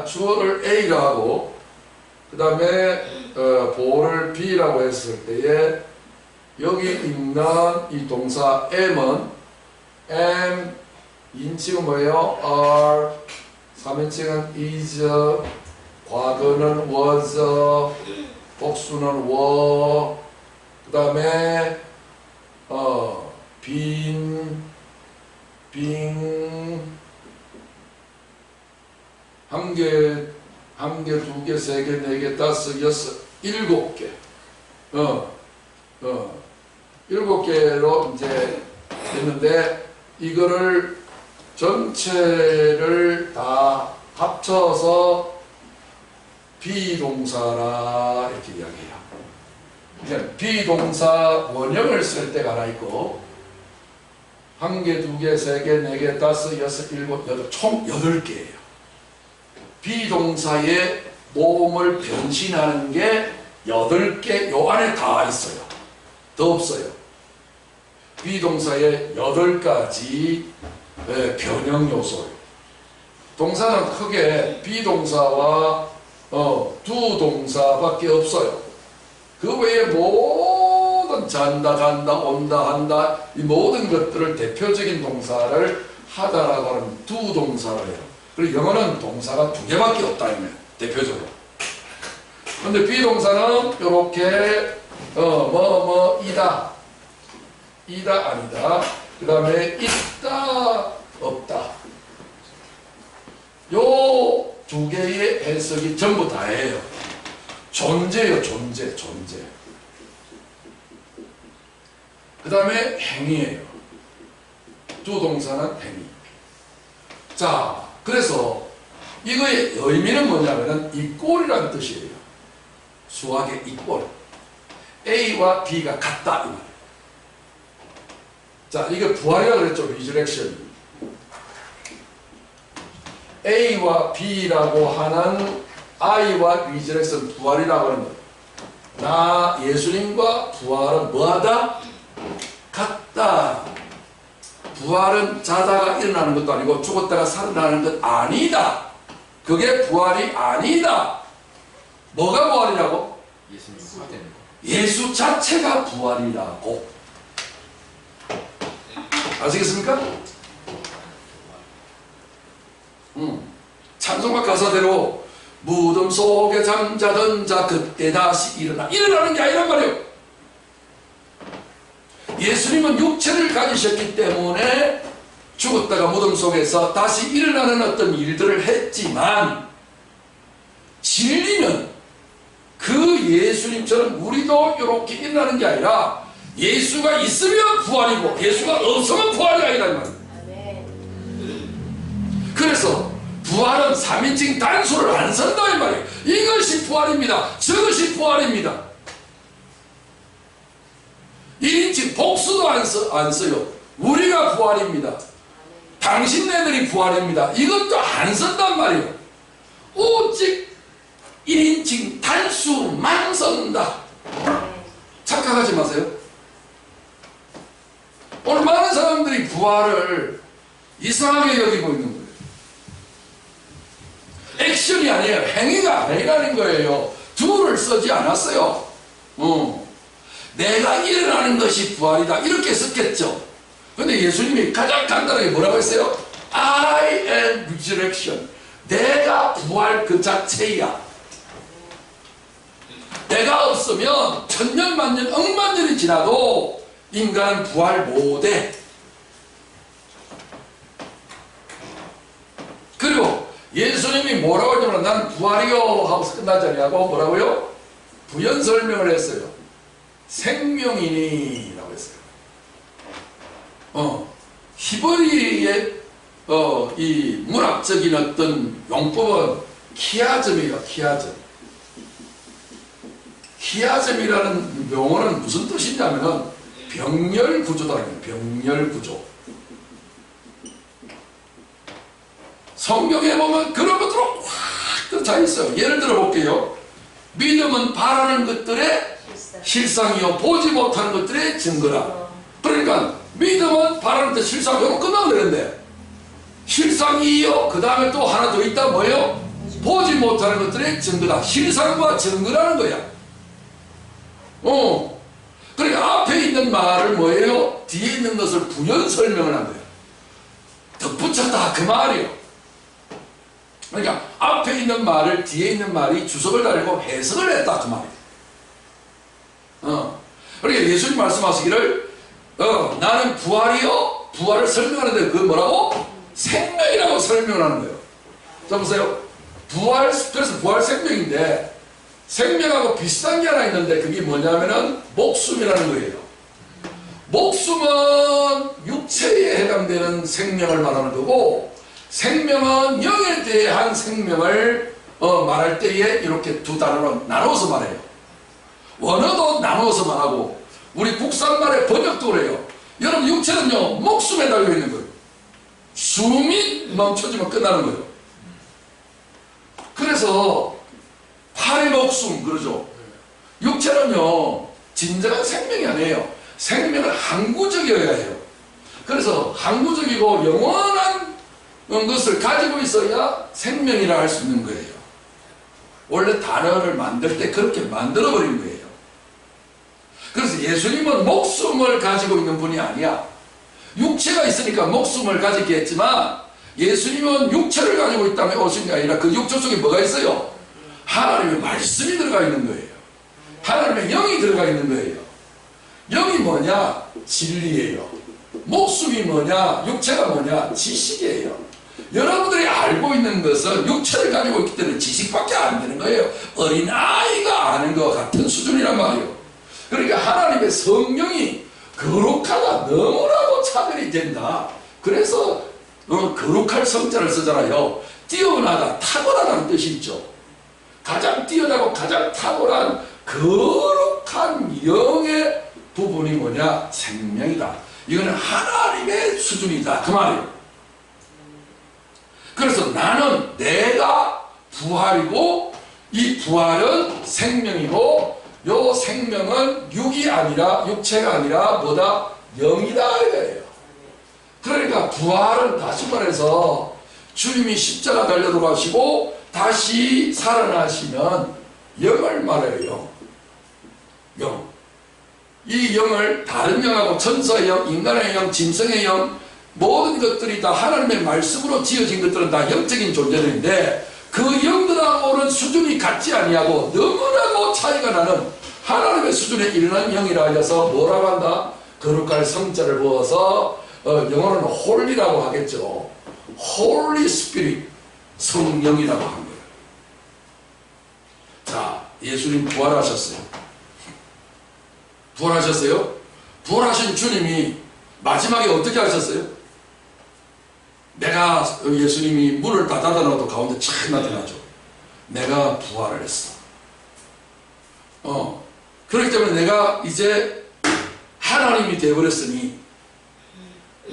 주어를 A라 하고 그 다음에 보어를 B라고 했을 때에 여기 있는 이 동사 am은 am, 인칭은 뭐예요? are, 3인칭은 is, 과거는 was, 복수는 were, 그 다음에 been, being, 한 개, 두 개, 세 개, 네 개, 다섯, 여섯, 일곱 개. 일곱 개로 이제 했는데 이거를 전체를 다 합쳐서 비동사라 이렇게 이야기해요. 그러니까 비동사 원형을 쓸 때가 하나 있고 한 개, 두 개, 세 개, 네 개, 다섯, 여섯, 일곱, 여덟, 총 8개예요. 비동사의 모음을 변신하는 게 8개 요 안에 다 있어요. 더 없어요. 비동사의 8가지 변형 요소예요. 동사는 크게 비동사와 두 동사밖에 없어요. 그 외에 모든 잔다, 간다, 온다, 한다 이 모든 것들을 대표적인 동사를 하다라고 하는 두 동사를 해요. 그리고 영어는 동사가 2개밖에 없다 이면 대표적으로. 근데 비동사는 이렇게 이다 아니다, 그 다음에 있다 없다, 요 2개의 해석이 전부 다예요. 존재요, 존재. 그 다음에 행위예요. 두 동사는 행위. 자, 그래서 이거의 의미는 뭐냐면은 이꼴이라는 뜻이에요. 수학의 이꼴. A와 B가 같다 이 말이에요. 자, 이게 부활이라고 그랬죠. resurrection. A와 B라고 하는 I와 resurrection 부활이라고 하는 거예요. 나 예수님과 부활은 뭐하다? 같다. 부활은 자다가 일어나는 것도 아니고 죽었다가 살아나는 것 아니다. 그게 부활이 아니다. 뭐가 부활이라고? 예수 자체가 부활이라고. 아시겠습니까? 찬송가 가사대로 무덤 속에 잠자던 자 그때 다시 일어나는 게 아니란 말이에요. 예수님은 육체를 가지셨기 때문에 죽었다가 무덤 속에서 다시 일어나는 어떤 일들을 했지만 진리는 그 예수님처럼 우리도 이렇게 일어나는 게 아니라 예수가 있으면 부활이고 예수가 없으면 부활이 아니란 말이에요. 그래서 부활은 3인칭 단수를 안 쓴다 이 말이에요. 이것이 부활입니다. 저것이 부활입니다. 1인칭 복수도 안 써요. 우리가 부활입니다. 당신네들이 부활입니다. 이것도 안 쓴단 말이에요. 부활을 이상하게 여기고 있는 거예요. 액션이 아니에요. 행위가 아니라는 거예요. do를 쓰지 않았어요. 내가 일어나는 것이 부활이다 이렇게 썼겠죠. 근데 예수님이 가장 간단하게 뭐라고 했어요? I am resurrection. 내가 부활 그 자체야. 내가 없으면 천년 만년 억만년이 지나도 인간은 부활 못해. 그리고 예수님이 뭐라고 하냐면 난 부활이요 하고서 끝나지 않냐고 뭐라고요? 부연 설명을 했어요. 생명이니 라고 했어요. 히브리의 이 문학적인 어떤 용법은 키아즘이에요. 키아즘이라는 용어는 무슨 뜻이냐면은 병렬 구조다. 병렬 구조. 성경에 보면 그런 것들로 확 들어차 있어요. 예를 들어 볼게요. 믿음은 바라는 것들의 실상이요 보지 못하는 것들의 증거라. 그러니까 믿음은 바라는 것 실상이요 끝나면 되는데 실상이요 그 다음에 또 하나 더 있다 뭐예요? 보지 못하는 것들의 증거다. 실상과 증거라는 거야. 그러니까 앞에 있는 말을 뭐예요? 뒤에 있는 것을 부연 설명을 한 거예요. 덧붙였다 그 말이에요. 그러니까 앞에 있는 말을 뒤에 있는 말이 주석을 달고 해석을 했다 그 말이에요. 그러니까 예수님 말씀하시기를 나는 부활이요 부활을 설명하는데 그 뭐라고? 생명이라고 설명을 하는 거예요. 자 보세요. 그래서 부활 생명인데 생명하고 비슷한 게 하나 있는데 그게 뭐냐면은 목숨이라는 거예요. 목숨은 육체에 해당되는 생명을 말하는 거고 생명은 영에 대한 생명을 말할 때에 이렇게 두 단어로 나눠서 말해요. 원어도 나눠서 말하고 우리 국산말의 번역도 그래요. 여러분 육체는요 목숨에 달려있는 거예요. 숨이 멈춰지면 끝나는 거예요. 그래서 팔의 목숨 그러죠. 육체는요 진정한 생명이 아니에요. 생명은 항구적이어야 해요. 그래서 항구적이고 영원한 것을 가지고 있어야 생명이라 할 수 있는 거예요. 원래 단어를 만들 때 그렇게 만들어버린 거예요. 그래서 예수님은 목숨을 가지고 있는 분이 아니야. 육체가 있으니까 목숨을 가지겠지만 예수님은 육체를 가지고 있다면 오신 게 아니라 그 육체 속에 뭐가 있어요? 하나님의 말씀이 들어가 있는 거예요. 하나님의 영이 들어가 있는 거예요. 영이 뭐냐? 진리예요. 목숨이 뭐냐? 육체가 뭐냐? 지식이에요. 여러분들이 알고 있는 것은 육체를 가지고 있기 때문에 지식밖에 안 되는 거예요. 어린아이가 아는 것 같은 수준이란 말이에요. 그러니까 하나님의 성령이 거룩하다, 너무나도 차별이 된다. 그래서 거룩할 성자를 쓰잖아요. 뛰어나다, 탁월하다는 뜻이 있죠. 가장 뛰어나고 가장 탁월한 거룩한 영의 부분이 뭐냐? 생명이다. 이거는 하나님의 수준이다 그 말이에요. 그래서 나는 내가 부활이고 이 부활은 생명이고 요 생명은 육이 아니라 육체가 아니라 뭐다? 영이다 이거예요. 그러니까 부활은 다시 말해서 주님이 십자가 달려 돌아가시고 다시 살아나시면 영을 말해요. 영. 이 영을 다른 영하고 천사의 영, 인간의 영, 짐승의 영 모든 것들이 다 하나님의 말씀으로 지어진 것들은 다 영적인 존재들인데 그 영들하고는 수준이 같지 아니하고 너무나도 차이가 나는 하나님의 수준에 이르는 영이라 하여서 뭐라고 한다? 거룩할 성자를 부어서 영어로는 홀리라고 하겠죠. Holy Spirit 성령이라고 한 거예요. 자, 예수님 부활하셨어요. 부활하셨어요? 부활하신 주님이 마지막에 어떻게 하셨어요? 내가 예수님이 문을 다 닫아놔도 가운데 착 나타나죠. 내가 부활을 했어. 그렇기 때문에 내가 이제 하나님이 되어버렸으니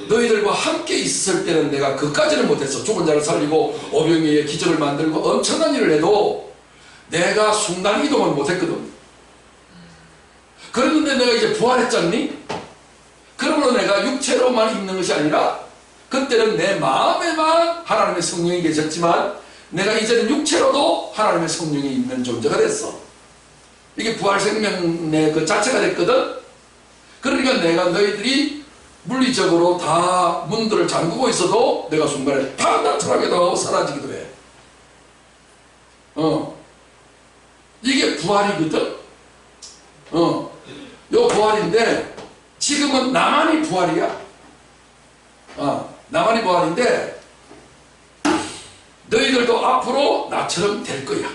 너희들과 함께 있을 때는 내가 그까지는 못했어. 죽은 자를 살리고 오병이의 기적을 만들고 엄청난 일을 해도 내가 순간이동을 못했거든. 그랬는데 내가 이제 부활했잖니? 그러므로 내가 육체로만 있는 것이 아니라 그때는 내 마음에만 하나님의 성령이 계셨지만 내가 이제는 육체로도 하나님의 성령이 있는 존재가 됐어. 이게 부활생명의 그 자체가 됐거든. 그러니까 내가 너희들이 물리적으로 다 문들을 잠그고 있어도 내가 순간에 팍 나타나기도 하고 사라지기도 해. 이게 부활이거든. 요 부활인데 지금은 나만이 부활이야. 나만이 부활인데 너희들도 앞으로 나처럼 될 거야.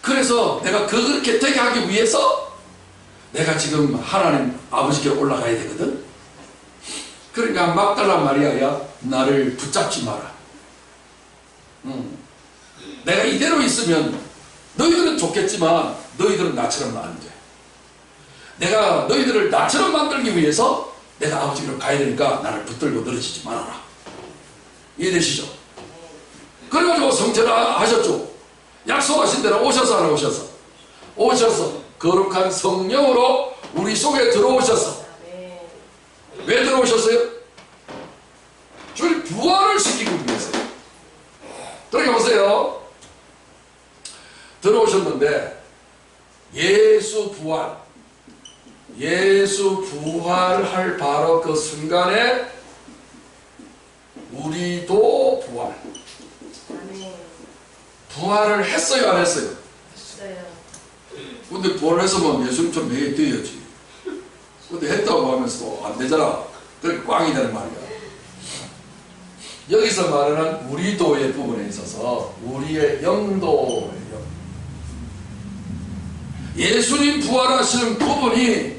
그래서 내가 그렇게 되게 하기 위해서 내가 지금 하나님 아버지께 올라가야 되거든. 그러니까 막달라 마리아야, 나를 붙잡지 마라. 내가 이대로 있으면 너희들은 좋겠지만 너희들은 나처럼 안 돼. 내가 너희들을 나처럼 만들기 위해서 내가 아버지로 가야 되니까 나를 붙들고 늘어지지 말아라. 이해되시죠? 그래가지고 성전하셨죠. 약속하신 대로 오셔서 안 오셔서? 오셔서 거룩한 성령으로 우리 속에 들어오셔서. 왜 들어오셨어요? 주님 부활을 시키기 위해서요. 들어가 보세요. 들어오셨는데 예수 부활할 바로 그 순간에 우리도 부활을 했어요, 안 했어요?
했어요.
근데 부활을 했으면 예수님처럼 매일 뛰어야지. 근데 했다고 하면서 안 되잖아. 그러니까 꽝이 되는 말이야. 여기서 말하는 우리도의 부분에 있어서 우리의 영도예요. 예수님 부활하시는 부분이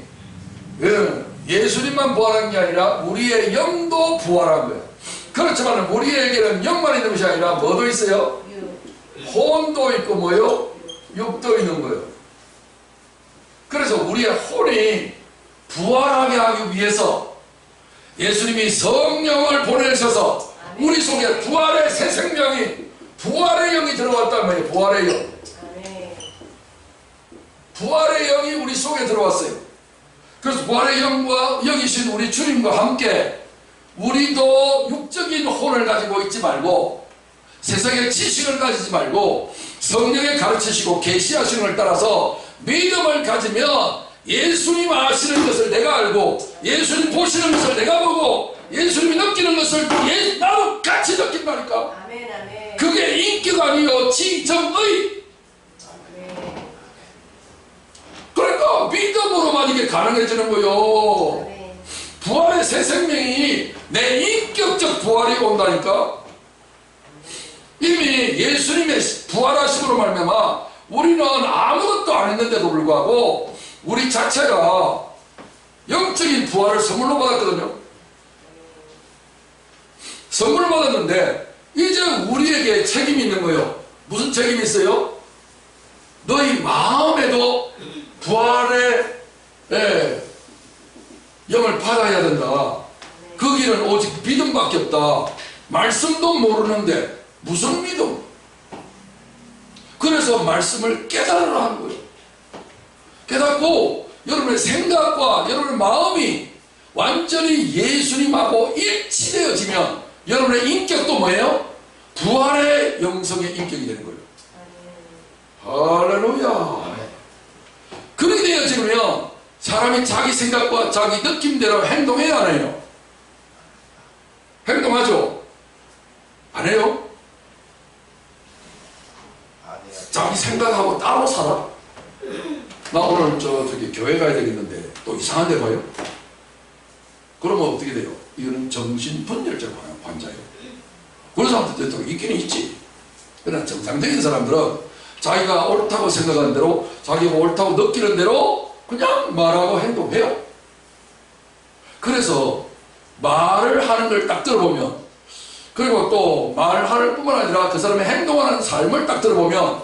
예수님만 부활한 게 아니라 우리의 영도 부활한 거예요. 그렇지만 우리에게는 영만 있는 것이 아니라 뭐도 있어요? 혼도 있고 뭐요? 육도 있는 거예요. 그래서 우리의 혼이 부활하게 하기 위해서 예수님이 성령을 보내셔서 우리 속에 부활의 새 생명이, 부활의 영이 들어왔단 말이에요. 부활의 영. 부활의 영이 우리 속에 들어왔어요. 그래서 부활의 영과 영이신 우리 주님과 함께 우리도 육적인 혼을 가지고 있지 말고 세상의 지식을 가지지 말고 성령의 가르치시고 계시하시는 걸 따라서 믿음을 가지면 예수님 아시는 것을 내가 알고 예수님 보시는 것을 내가 보고 예수님이 느끼는 것을 나도 같이 느낀다니까.
아멘, 아멘.
그게 인격 아니요 지정의. 그러니까 믿음으로만 이게 가능해지는 거요. 부활의 새 생명이 내 인격적 부활이 온다니까. 이미 예수님의 부활하심으로 말미암아 우리는 아무것도 안 했는데도 불구하고 우리 자체가 영적인 부활을 선물로 받았거든요. 선물을 받았는데 이제 우리에게 책임이 있는 거예요. 무슨 책임이 있어요? 너희 마음에도 부활의 영을 받아야 된다. 그 길은 오직 믿음밖에 없다. 말씀도 모르는데 무슨 믿음? 그래서 말씀을 깨달으라 하는 거예요. 깨닫고 여러분의 생각과 여러분의 마음이 완전히 예수님하고 일치되어지면 여러분의 인격도 뭐예요? 부활의 영성의 인격이 되는 거예요. 할렐루야. 그렇게 되어지면 사람이 자기 생각과 자기 느낌대로 행동해야 안 해요? 행동하죠? 안 해요? 자기 생각하고 따로 살아? 나 오늘 저기 교회 가야 되겠는데 또 이상한 데 가요? 그러면 어떻게 돼요? 이거는 정신분열증 환자예요. 그런 사람들도 있기는 있지. 그러나 정상적인 사람들은 자기가 옳다고 생각하는 대로 자기가 옳다고 느끼는 대로 그냥 말하고 행동해요. 그래서 말을 하는 걸 딱 들어보면 그리고 또 말하는 뿐만 아니라 그 사람의 행동하는 삶을 딱 들어보면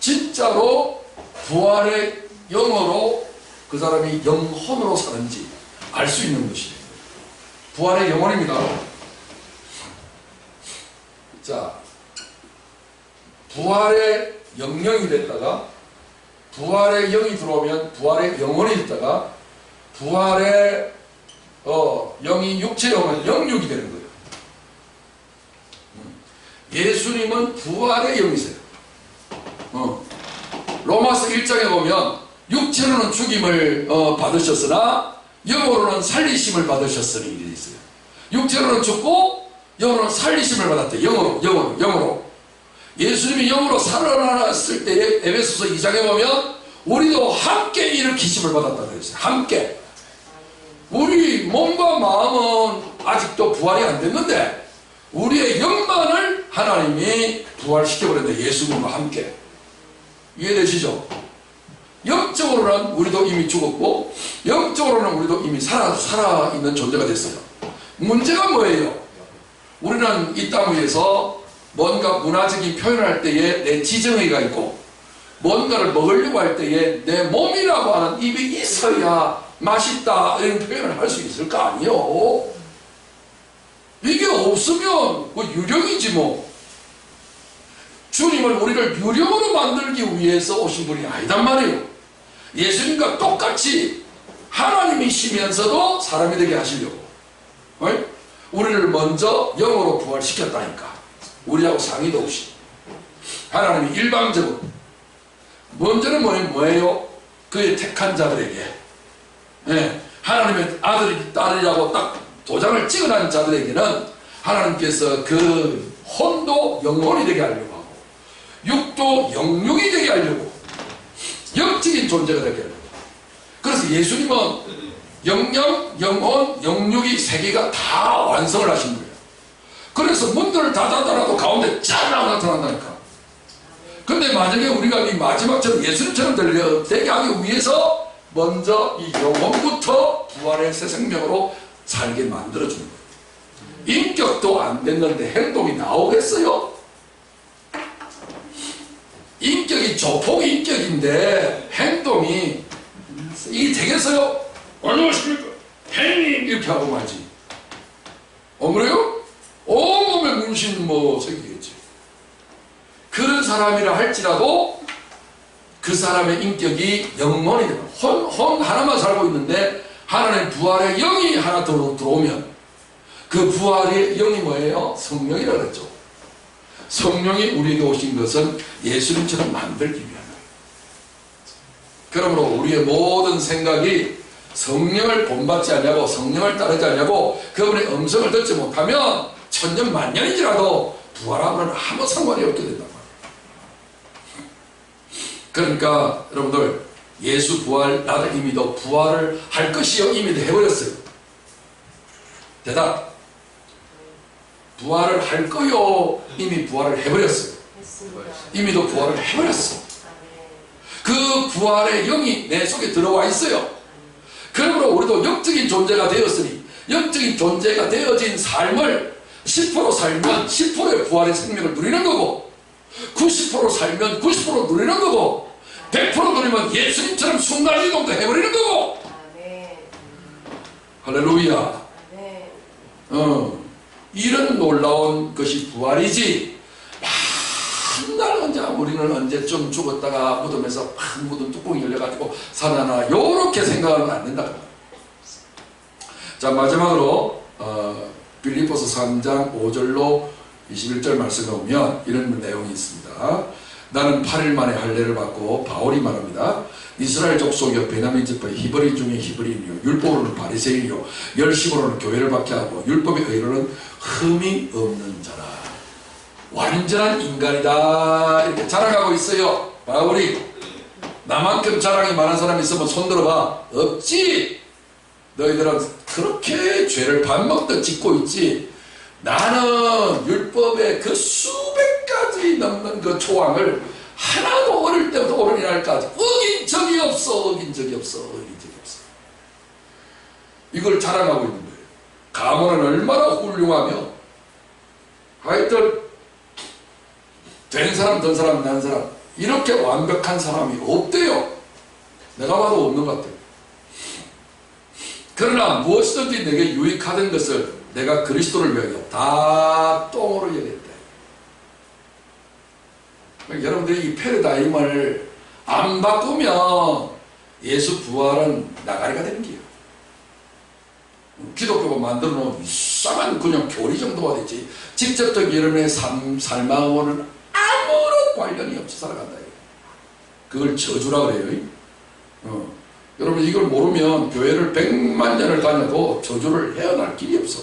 진짜로 부활의 영으로 그 사람이 영혼으로 사는지 알 수 있는 것이에요. 부활의 영혼입니다. 자, 부활의 영령이 됐다가 부활의 영이 들어오면 부활의 영혼이 됐다가 부활의 영이 육체에 오면 영육이 되는 거예요. 예수님은 부활의 영이세요. 로마서 1장에 보면 육체로는 죽임을 받으셨으나 영으로는 살리심을 받으셨으니 이렇게 있어요. 육체로는 죽고 영으로는 살리심을 받았대. 영으로. 예수님이 영으로 살아났을 때에 에베소서 2장에 보면 우리도 함께 일으키심을 받았다고 그랬어요. 함께. 우리 몸과 마음은 아직도 부활이 안 됐는데 우리의 영만을 하나님이 부활시켜버렸는데 예수님과 함께. 이해되시죠? 영적으로는 우리도 이미 죽었고 영적으로는 우리도 이미 살아있는 존재가 됐어요. 문제가 뭐예요? 우리는 이 땅 위에서 뭔가 문화적인 표현을 할 때에 내 지정의가 있고 뭔가를 먹으려고 할 때에 내 몸이라고 하는 입이 있어야 맛있다 이런 표현을 할 수 있을 거 아니에요. 이게 없으면 그 유령이지 뭐. 주님은 우리를 유령으로 만들기 위해서 오신 분이 아니단 말이에요. 예수님과 똑같이 하나님이시면서도 사람이 되게 하시려고 우리를 먼저 영으로 부활시켰다니까. 우리하고 상의도 없이 하나님이 일방적으로. 먼저는 뭐예요? 그의 택한 자들에게, 하나님의 아들이 딸이라고 딱 도장을 찍어난 자들에게는 하나님께서 그 혼도 영혼이 되게 하려고 하고 육도 영육이 되게 하려고 영적인 존재가 되게 하려고. 그래서 예수님은 영영, 영혼, 영육이 세 개가 다 완성을 하신 거예요. 그래서 문들을 닫아놔도 가운데 짠 하고 나타난다니까. 근데 만약에 우리가 이 마지막처럼 예수님처럼 되게 하기 위해서 먼저 이 영혼부터 부활의 새 생명으로 살게 만들어주는 거예요. 인격도 안 됐는데 행동이 나오겠어요? 인격이 조폭 인격인데 행동이 이게 되겠어요? 안녕하십니까 행님 이렇게 하고 말지. 그래요? 온몸에 문신 생기겠지. 그런 사람이라 할지라도 그 사람의 인격이 영혼이 되면 혼 하나만 살고 있는데 하나님 부활의 영이 하나 더 들어오면 그 부활의 영이 뭐예요? 성령이라고 그랬죠. 성령이 우리에게 오신 것은 예수님처럼 만들기 위한 거예요. 그러므로 우리의 모든 생각이 성령을 본받지 않냐고 성령을 따르지 않냐고 그분의 음성을 듣지 못하면 천년 만년이지라도 부활하고는 아무 상관이 없게 된단 말이에요. 그러니까 여러분들 예수 부활 나도 이미 더 부활을 할 것이요 이미 더 해버렸어요. 대답. 부활을 할 거요 이미 부활을 해버렸어요. 이미 더 부활을 해버렸어. 그 부활의 영이 내 속에 들어와 있어요. 그러므로 우리도 영적인 존재가 되었으니 영적인 존재가 되어진 삶을 10% 살면 10%의 부활의 생명을 누리는 거고 90% 살면 90% 누리는 거고 100% 누리면 예수님처럼 순간이동도 해버리는 거고. 할렐루야. 이런 놀라운 것이 부활이지. 맨날 우리는 언제쯤 죽었다가 무덤에서 팍 무덤 뚜껑이 열려가지고 살아나 요렇게 생각하면 안 된다. 자, 마지막으로 빌립보서 3장 5절로 21절 말씀에 보면 이런 내용이 있습니다. 나는 8일 만에 할례를 받고 바울이 말합니다. 이스라엘 족속이요 베냐민 지파의 히브리 중에 히브리인이요 율법으로는 바리새인이요 열심으로는 교회를 박해하고 율법의 의로는 흠이 없는 자라. 완전한 인간이다 이렇게 자랑하고 있어요. 바울이. 나만큼 자랑이 많은 사람이 있으면 손 들어봐. 없지. 너희들은 그렇게 죄를 밥 먹듯 짓고 있지. 나는 율법의 그 수백 가지 넘는 그 조항을 하나도 어릴 때부터 어른이날까지 어긴 적이 없어. 이걸 자랑하고 있는 거예요. 가문은 얼마나 훌륭하며 하여튼 된 사람, 된 사람, 난 사람 이렇게 완벽한 사람이 없대요. 내가 봐도 없는 것 같아요. 그러나 무엇이든지 내게 유익하던 것을 내가 그리스도를 위하여 다 똥으로 여겼다. 여러분들이 이 패러다임을 안 바꾸면 예수 부활은 나가리가 되는 거예요. 기독교가 만들어 놓은 이상한 그냥 교리 정도가 되지 직접적 여러분의 삶하고는 아무런 관련이 없이 살아간다. 그걸 저주라 그래요. 여러분 이걸 모르면 교회를 100만 년을 다녀도 저주를 헤어날 길이 없어.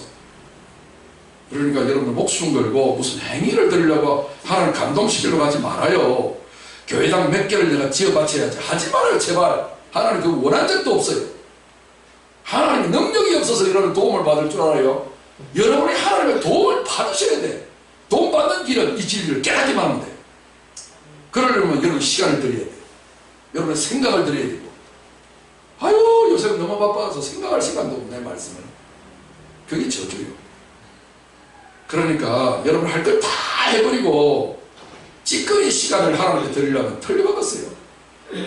그러니까 여러분들 목숨 걸고 무슨 행위를 드리려고 하나님 감동시키려고 하지 말아요. 교회당 몇 개를 내가 지어 바쳐야지 하지 말아요. 제발. 하나님 그 원한 적도 없어요. 하나님이 능력이 없어서 이런 도움을 받을 줄 알아요. 여러분이 하나님의 도움을 받으셔야 돼. 도움 받는 길은 이 진리를 깨닫기만 하면 돼. 그러려면 여러분 시간을 드려야 돼. 여러분의 생각을 드려야 되고. 아유 요새 너무 바빠서 생각할 시간도 없네 말씀을. 그게 저주요. 그러니까 여러분 할 걸 다 해버리고 찌꺼기 시간을 하나님께 드리려면 틀려먹었어요.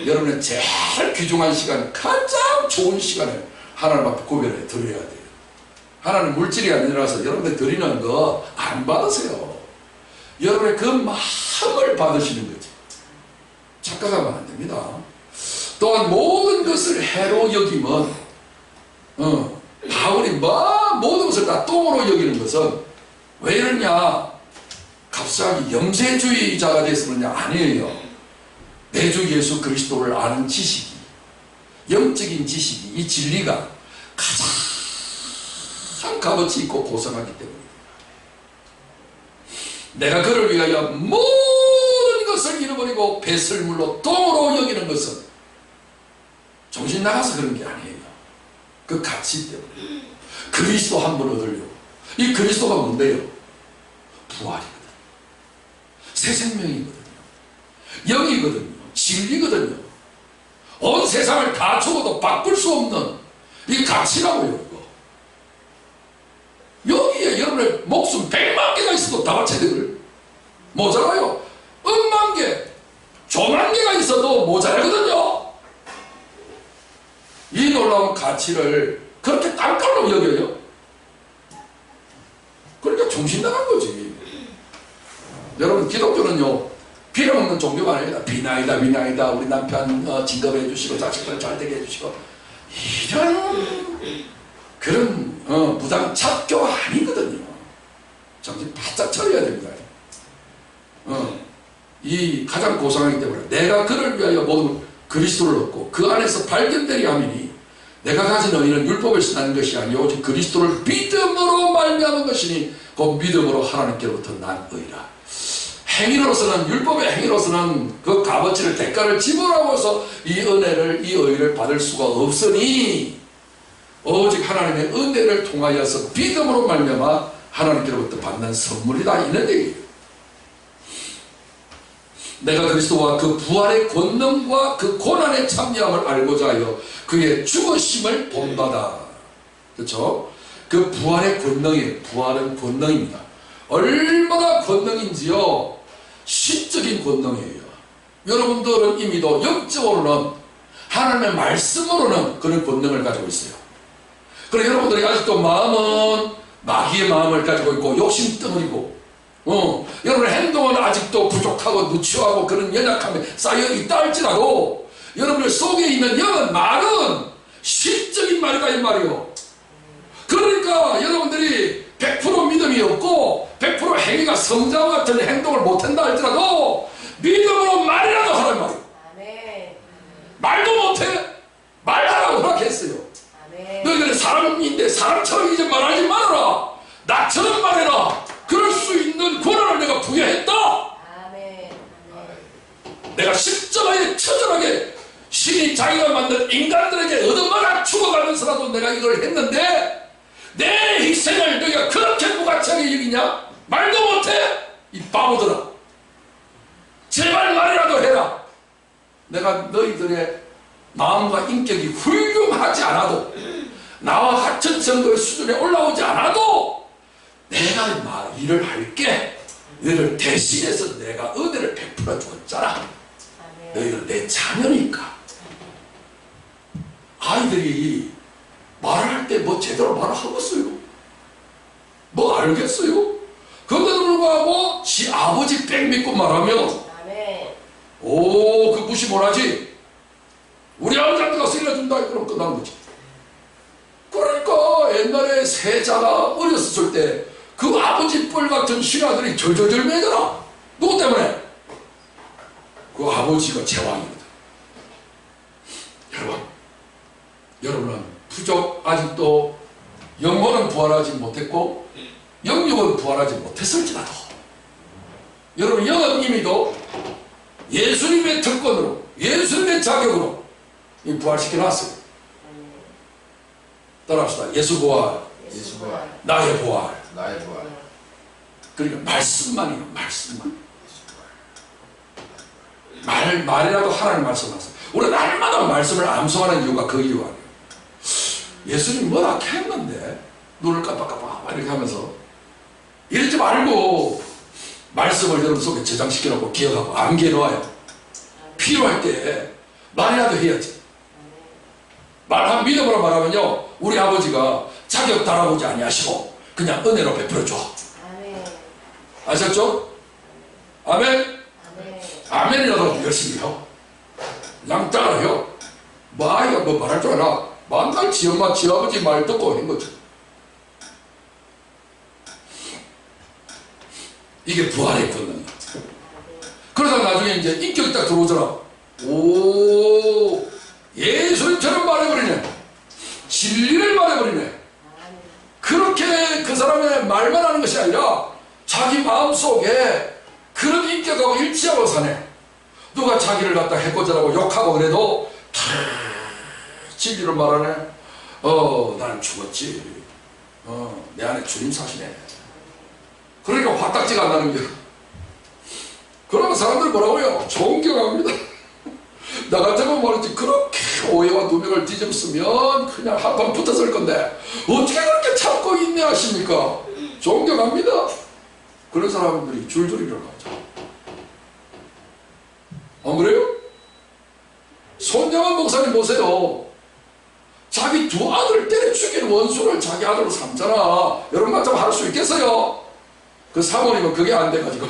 여러분의 제일 귀중한 시간, 가장 좋은 시간을 하나님 앞에 구별해 드려야 돼요. 하나님 물질이 아니라서 여러분들 드리는 거 안 받으세요. 여러분의 그 마음을 받으시는 거지. 착각하면 안 됩니다. 또한 모든 것을 해로 여기면 바울이 모든 것을 다 똥으로 여기는 것은 왜 이러냐? 갑자기 영세주의자가 돼서 그러냐? 아니에요. 내 주 예수 그리스도를 아는 지식이, 영적인 지식이, 이 진리가 가장 값어치 있고 고상하기 때문입니다. 내가 그를 위하여 모든 것을 잃어버리고 배설물로 똥으로 여기는 것은 정신 나가서 그런 게 아니에요. 그 가치 때문에. 그리스도 한 번 얻으려고. 이 그리스도가 뭔데요? 부활이거든요. 새 생명이거든요. 영이거든요. 진리거든요. 온 세상을 다 죽어도 바꿀 수 없는 이 가치라고요. 이거. 여기에 여러분의 목숨 100만 개가 있어도 다 바쳐야 되거든요. 모자라요. 10,000 개, 조만 개가 있어도 모자라거든요. 이 놀라운 가치를 그렇게 깜깜로 여겨요. 그러니까 정신 나간 거지. 여러분 기독교는요 빌어먹는 종교가 아닙니다. 비나이다 비나이다 우리 남편 진급해 주시고 자식들 잘 되게 해주시고 이런 그런 무당 잡교가 아니거든요. 정신 바짝 차려야 됩니다. 이 가장 고상하기 때문에 내가 그를 위하여 모든 그리스도를 얻고 그 안에서 발견되리 하미니 내가 가진 의는 율법에서 나는 것이 아니요 오직 그리스도를 믿음으로 말미암은 것이니 그 믿음으로 하나님께로부터 난 의라. 행위로서는 율법의 행위로서는 그 값어치를 대가를 지불하고서 이 은혜를 이 의를 받을 수가 없으니 오직 하나님의 은혜를 통하여서 믿음으로 말미암아 하나님께로부터 받는 선물이다 이런 얘기예요. 내가 그리스도와 그 부활의 권능과 그 고난의 참여함을 알고자 하여 그의 죽으심을 본받아. 그렇죠? 그 부활의 권능이에요. 부활은 권능입니다. 얼마나 권능인지요. 신적인 권능이에요. 여러분들은 이미도 영적으로는 하나님의 말씀으로는 그런 권능을 가지고 있어요. 그리고 여러분들이 아직도 마음은 마귀의 마음을 가지고 있고 욕심덩어리고 여러분의 행동은 아직도 부족하고 누추하고 그런 연약함에 쌓여 있다 할지라도 여러분들 속에 있는 영은 말은 실적인 말이다 이 말이요. 그러니까 여러분들이 100% 믿음이 없고 100% 행위가 성자와 같은 행동을 못한다 할지라도 믿음으로 말이라도 하란 말이에요. 말도 못해? 말하라고 허락했어요. 너희들은 사람인데 사람처럼 이제 말하지 말아라. 나처럼 말해라. 그럴 수 있는 권한을 내가 부여했다. 내가 십자가에 처절하게 신이 자기가 만든 인간들에게 얻어맞아 죽어가면서라도 내가 이걸 했는데 내 희생을 너희가 그렇게 무가치하게 여기냐? 말도 못해? 이 바보들아. 제발 말이라도 해라. 내가 너희들의 마음과 인격이 훌륭하지 않아도 나와 같은 정도의 수준에 올라오지 않아도 내가 일을 할게. 너희를 대신해서 내가 은혜를 베풀어 주었잖아. 너희는 내 자녀니까. 아이들이 말할 때 뭐 제대로 말하겠어요? 뭐 알겠어요? 그런데도 불구하고 지 아버지 백 믿고 말하면 오, 그 무시 못하지? 우리 아버지한테 가서 일러준다. 그럼 끝난 거지. 그러니까 할까? 옛날에 세자가 어렸을 때 그 아버지 뻘 같은 신하들이 절절절 매더라. 누구 때문에? 그 아버지가 제왕이거든. 여러분은 부족 아직도 영혼은 부활하지 못했고 영육은 부활하지 못했을지라도 여러분 영업님이도 예수님의 특권으로 예수님의 자격으로 부활시켜놨어요. 따라합시다. 예수 부활,
예수 부활,
나의 부활.
나의 부활.
그러니까 말씀만이에요. 말씀만. 말이라도 하나님 말씀하세요. 우리 날마다 말씀을 암송하는 이유가 그 이유 아니에요. 예수님 뭐라 했는데 눈을 깜빡깜빡 이렇게 하면서 이러지 말고 말씀을 여러분 속에 저장시켜놓고 기억하고 암기해 놓아요. 필요할 때 말이라도 해야지. 말한 믿음으로 말하면요, 우리 아버지가 자격 달아보지 아니하시고 그냥 은혜로 베풀어 줘. 아셨죠? 아멘? 아멘이라도 열심히 해요. 양따라 해요. 뭐 아이가 뭐 말할 줄 알아. 만날 지엄마 지아버지 말 듣고 한 거죠. 이게 부활의 권능이야. 그러다 나중에 이제 인격이 딱 들어오잖아. 오, 예수님처럼 말해버리네. 진리를 말해버리네. 그렇게 그 사람의 말만 하는 것이 아니라 자기 마음속에 그런 인격하고 일치하고 사네. 누가 자기를 갖다 해코지라고 욕하고 그래도 다 진리를 말하네. 나는 죽었지. 내 안에 주님 사시네. 그러니까 화딱지가 안 나는 거야. 그러면 사람들 뭐라고요? 존경합니다. 나 같으면 말이지, 그렇게 오해와 누명을 뒤집었으면 그냥 한판 붙었을 건데 어떻게 그렇게 참고 있네 하십니까? 존경합니다. 그런 사람들이 줄줄이 일어나죠. 안 그래요? 손영환 목사님 보세요. 자기 두 아들을 때려 죽인 원수를 자기 아들로 삼잖아. 여러분 같으면 할 수 있겠어요? 그 사모님은 그게 안 돼가지고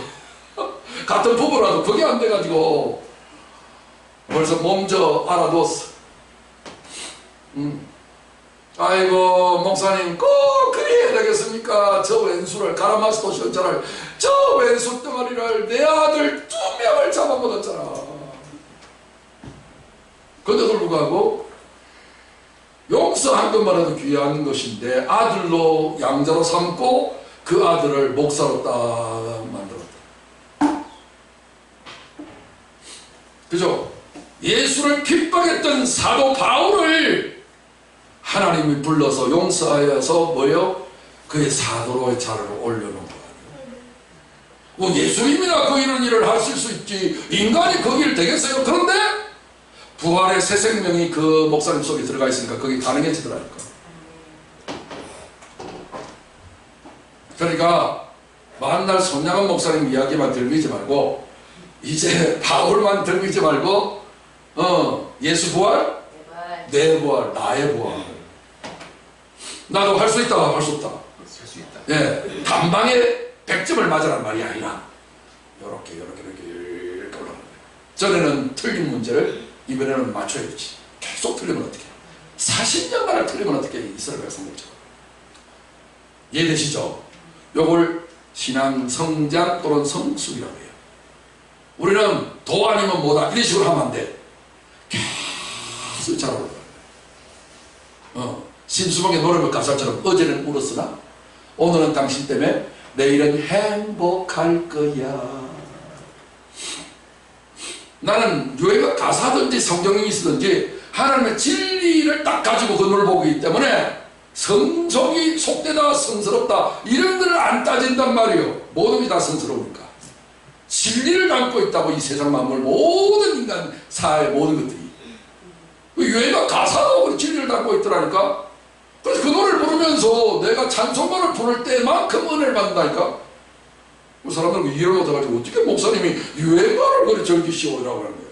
같은 부부라도 그게 안 돼가지고 벌써 몸져 알아뒀어. 아이고 목사님 꼭 그래야 되겠습니까? 저 왼수를 가라마스토 현자를 저 왼수 덩어리를 내 아들 2명을 잡아먹었잖아. 그런데도 불구하고 용서한 것만 해도 귀한 것인데 아들로 양자로 삼고 그 아들을 목사로 딱 만들었다. 그죠? 예수를 핍박했던 사도 바울을 하나님이 불러서 용서하여서 뭐요? 그의 사도로의 자리를 올려놓은 거예요. 뭐 예수님이나 그 이런 일을 하실 수 있지 인간이 거기를 되겠어요? 그런데 부활의 새 생명이 그 목사님 속에 들어가 있으니까 그게 가능해지더라니까. 그러니까 만날 손양원 목사님 이야기만 들미지 말고 이제 바울만 들미지 말고 예수 부활, 내 부활, 나의 부활. 나도 할 수 있다, 할 수 없다.
할 수 있다.
예, 단방에 100점을 맞으란 말이 아니라 이렇게 올라가는 거예요. 전에는 틀린 문제를 이번에는 맞춰야지. 계속 틀리면 어떻게? 40년간을 틀리면 어떻게 이스라엘 성공적으로? 이해되시죠? 요걸 신앙 성장 또는 성숙이라고 해요. 우리는 도 아니면 뭐다 이런 식으로 하면 안 돼. 계속 잘 올라가요. 신수봉의 노래방 가사처럼 어제는 울었으나 오늘은 당신 때문에 내일은 행복할 거야. 나는 유해가 가사든지 성경이 있든지 하나님의 진리를 딱 가지고 그 눈을 보기 때문에 성적이 속되다 성스럽다 이런 것을 안 따진단 말이에요. 모든 게 다 성스러우니까. 진리를 담고 있다고 이 세상 만물 모든 인간 사회 모든 것들이 유해가 가사로 진리를 담고 있더라니까. 그래서 그 노래를 부르면서 내가 찬송가를 부를 때만큼 은혜를 받는다니까. 사람들은 이해를 못해가지고 어떻게 목사님이 유행가를 그리 즐기시오라고 하는 거예요.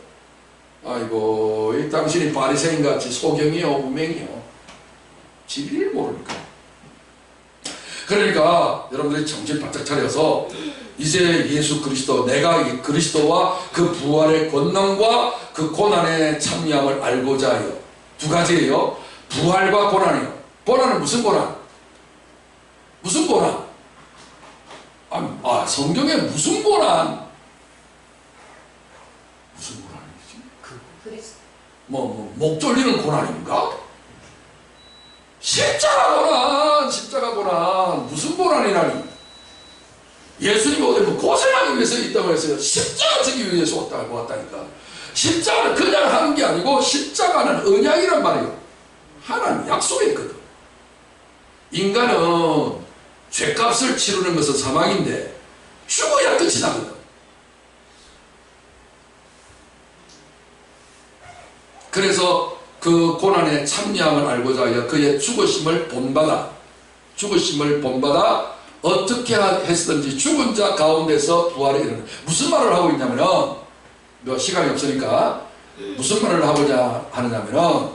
아이고 이 당신이 바리새인같이 소경이요 우맹이요 진리를 모르니까. 그러니까 여러분들이 정신 바짝 차려서 이제 예수 그리스도, 내가 이 그리스도와 그 부활의 권능과 그 고난의 참여함을 알고자 해요. 두 가지예요. 부활과 고난이요. 고난은 무슨 고난? 무슨 고난? 성경에 무슨 고난? 무슨 고난이지? 목 졸리는 고난인가? 십자가 고난, 십자가 고난. 무슨 고난이라니? 예수님이 어디 고생하기 위해서 이 땅을 했어요. 십자가 지기 위해서 왔다니까. 십자가는 그냥 하는 게 아니고 십자가는 언약이란 말이에요. 하나님 약속이 있거든. 인간은 죄값을 치르는 것은 사망인데 죽어야 끝이 나거든. 그래서 그 고난의 참여함을 알고자 하여 그의 죽으심을 본받아 어떻게 했든지 죽은 자 가운데서 부활에 이르는. 무슨 말을 하고 있냐면은, 시간이 없으니까 무슨 말을 하고자 하느냐면은,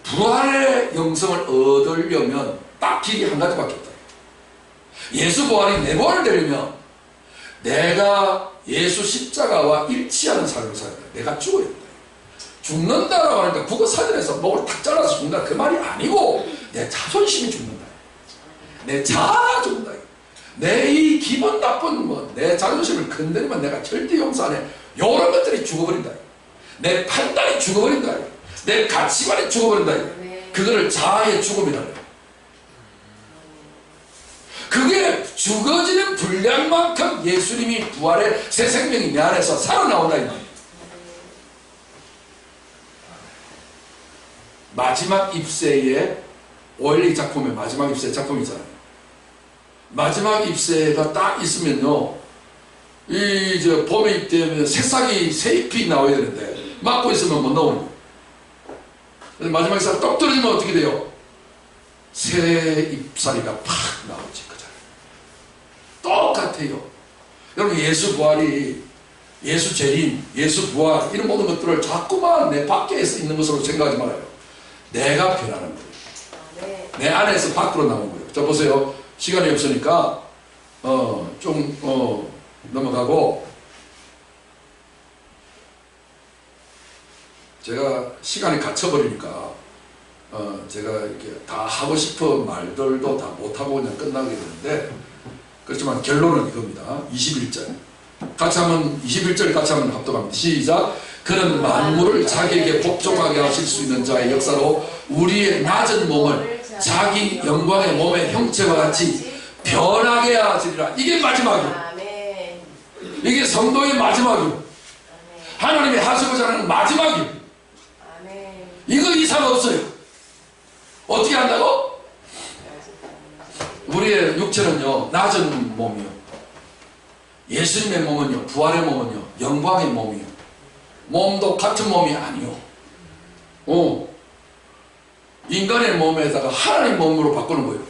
부활의 영성을 얻으려면 딱 길이 한 가지밖에 없다. 예수 부활이 내 부활을 되려면 내가 예수 십자가와 일치하는 삶을 살아야 돼. 내가 죽어야 된다. 죽는다라고 하니까 국어사전에서 목을 탁 잘라서 죽는다 그 말이 아니고 내 자존심이 죽는다. 내 자아가 죽는다. 내 이 기분 나쁜 내 자존심을 건드리면 내가 절대 용서 안 해. 이런 것들이 죽어버린다. 내 판단이 죽어버린다. 내 가치관이 죽어버린다. 그거를 자아의 죽음이라고 해요. 그게 죽어지는 분량만큼 예수님이 부활의 새 생명이 내 안에서 살아나온다. 마지막 입새의 오일리 작품의 마지막 입새 작품 있잖아요. 마지막 입새가 딱 있으면요, 봄에 입되면 새싹이 새잎이 나와야 되는데 막고 있으면 못 나오는 거예요. 마지막 잎사리 똑 떨어지면 어떻게 돼요? 새 잎사리가 팍 나오지. 그잖아요. 똑같아요. 여러분, 예수 부활이, 예수 재림, 예수 부활, 이런 모든 것들을 자꾸만 내 밖에서 있는 것으로 생각하지 말아요. 내가 변하는 거예요. 내 안에서 밖으로 나온 거예요. 자, 보세요. 시간이 없으니까 넘어가고, 제가 시간이 갇혀버리니까 제가 이렇게 다 하고 싶은 말들도 다 못하고 그냥 끝나게 되는데, 그렇지만 결론은 이겁니다. 21절 같이 하면, 21절 같이 하면 합독합니다. 시작. 그는 만물을 자기에게 복종하게 하실 수 있는 자의 역사로 우리의 낮은 몸을 자기 영광의 몸의 형체와 같이 변하게 하시리라. 이게 마지막이에요. 이게 성도의 마지막이에요. 하나님이 하시고자 하는 마지막이에요. 이거 이상 없어요. 어떻게 한다고? 우리의 육체는요, 낮은 몸이요. 예수님의 몸은요, 부활의 몸은요, 영광의 몸이요. 몸도 같은 몸이 아니요. 인간의 몸에다가 하나님 몸으로 바꾸는 거예요.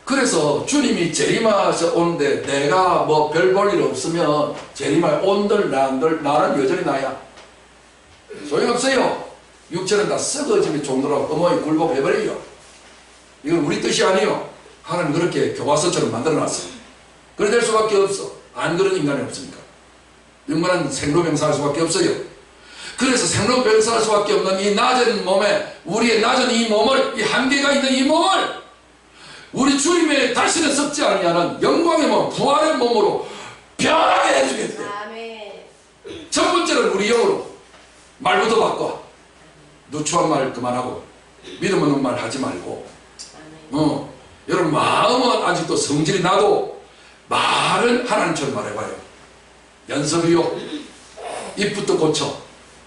그래서 주님이 재림하셔 오는데 내가 별 볼 일 없으면 재림할 온들 난들 나는 여전히 나야. 소용없어요. 육체는 다 썩어지는 정도로 어머니 굴복해버려요. 이건 우리 뜻이 아니에요. 하나님 그렇게 교과서처럼 만들어놨어요. 그래 될 수밖에 없어. 안 그런 인간이 없으니까. 인간은 생로병사할 수밖에 없어요. 그래서 생로병사할 수밖에 없는 이 낮은 몸에, 우리의 낮은 이 몸을, 이 한계가 있는 이 몸을 우리 주님의 다시는 썩지 아니하는 영광의 몸, 부활의 몸으로 변하게 해주겠대. 첫 번째는 우리 영으로 말부터 바꿔. 누추한 말 그만하고 믿음 없는 말 하지 말고, 여러분 마음은 아직도 성질이 나도 말은 하나님처럼 말해봐요. 연습이요. 입부터 고쳐.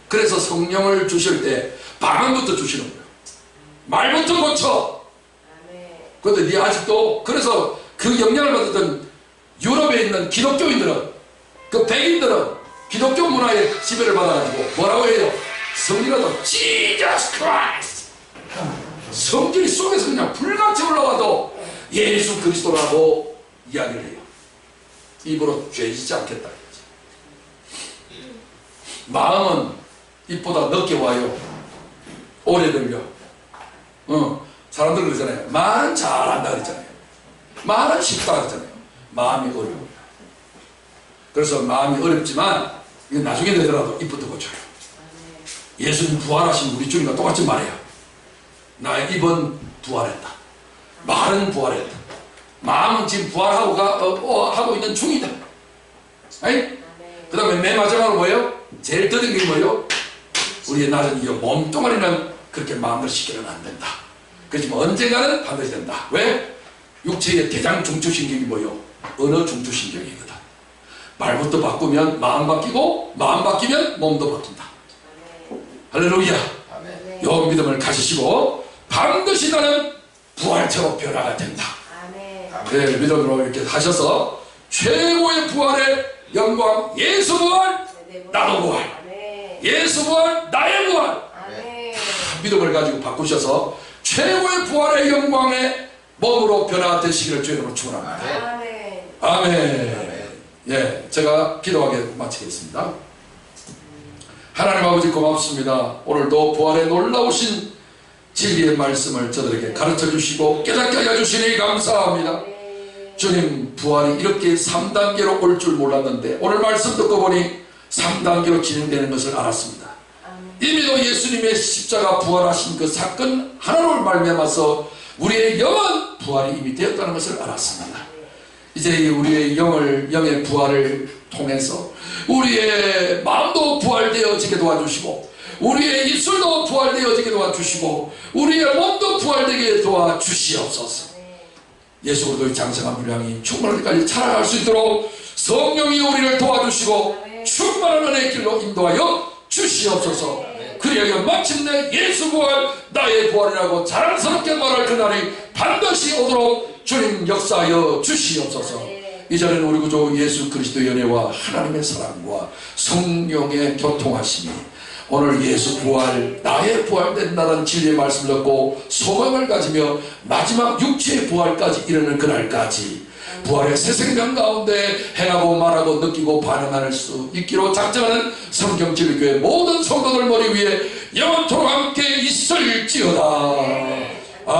그래서 성령을 주실 때 방언부터 주시는 거예요. 말부터 고쳐. 그런데 네 아직도, 그래서 그 영향을 받았던 유럽에 있는 기독교인들은, 그 백인들은 기독교 문화의 지배를 받아가지고 뭐라고 해요? 성질라도 Jesus Christ, 성질 속에서 그냥 불같이 올라와도 예수 그리스도라고 이야기를 해요. 입으로 죄지지 않겠다. 마음은 입보다 늦게 와요. 오래 걸려. 사람들 그러잖아요. 말은 잘한다 그러잖아요. 말은 쉽다 그러잖아요. 마음이 어려워요. 그래서 마음이 어렵지만 이건 나중에 되더라도 입부터 고쳐요. 예수님 부활하신 우리 주님과 똑같이 말해요. 나의 입은 부활했다. 말은 부활했다. 마음은 지금 부활하고 하고 있는 중이다. 그 다음에 맨 마지막으로 뭐예요? 제일 더딘 게 뭐예요? 우리의 낮은 이 몸뚱아리는 그렇게 마음대로 시켜는 안 된다. 그렇지만 언젠가는 반드시 된다. 왜? 육체의 대장 중추신경이 뭐예요? 언어 중추신경이거든. 말부터 바꾸면 마음 바뀌고, 마음 바뀌면 몸도 바뀐다. 할렐루야. 요 믿음을 가지시고 반드시 나는 부활체로 변화가 된다. 네, 믿음으로 이렇게 하셔서 최고의 부활의 영광, 예수 부활, 나도 부활, 예수 부활, 나의 부활, 믿음을 가지고 바꾸셔서 최고의 부활의 영광의 몸으로 변화되시기를 주님으로 축원합니다. 아멘. 예, 제가 기도하게 마치겠습니다. 하나님 아버지 고맙습니다. 오늘도 부활의 놀라우신 진리의 말씀을 저들에게 가르쳐 주시고 깨닫게 하여 주시니 감사합니다. 주님, 부활이 이렇게 3단계로 올 줄 몰랐는데 오늘 말씀 듣고 보니 3단계로 진행되는 것을 알았습니다. 이미도 예수님의 십자가 부활하신 그 사건 하나로 말미암아서 우리의 영은 부활이 이미 되었다는 것을 알았습니다. 이제 우리의 영의 부활을 통해서 우리의 마음도 부활되어지게 도와주시고, 우리의 입술도 부활되어지게 도와주시고, 우리의 몸도 부활되게 도와주시옵소서. 예수 그리스도의 장성한 분량이 충만할 때까지 살아갈 수 있도록 성령이 우리를 도와주시고 충만한 은혜의 길로 인도하여 주시옵소서. 그리하여 마침내 예수 부활, 나의 부활이라고 자랑스럽게 말할 그날이 반드시 오도록 주님 역사하여 주시옵소서. 이전에는 우리 구주 예수 그리스도의 은혜와 하나님의 사랑과 성령의 교통하심이 오늘 예수 부활, 나의 부활된다는 진리의 말씀을 듣고 소망을 가지며 마지막 육체의 부활까지 이르는 그날까지 부활의 새 생명 가운데 행하고 말하고 느끼고 반응할 수 있기로 작정하는 성경진리교회 모든 성도들 머리 위에 영원토록 함께 있을지어다.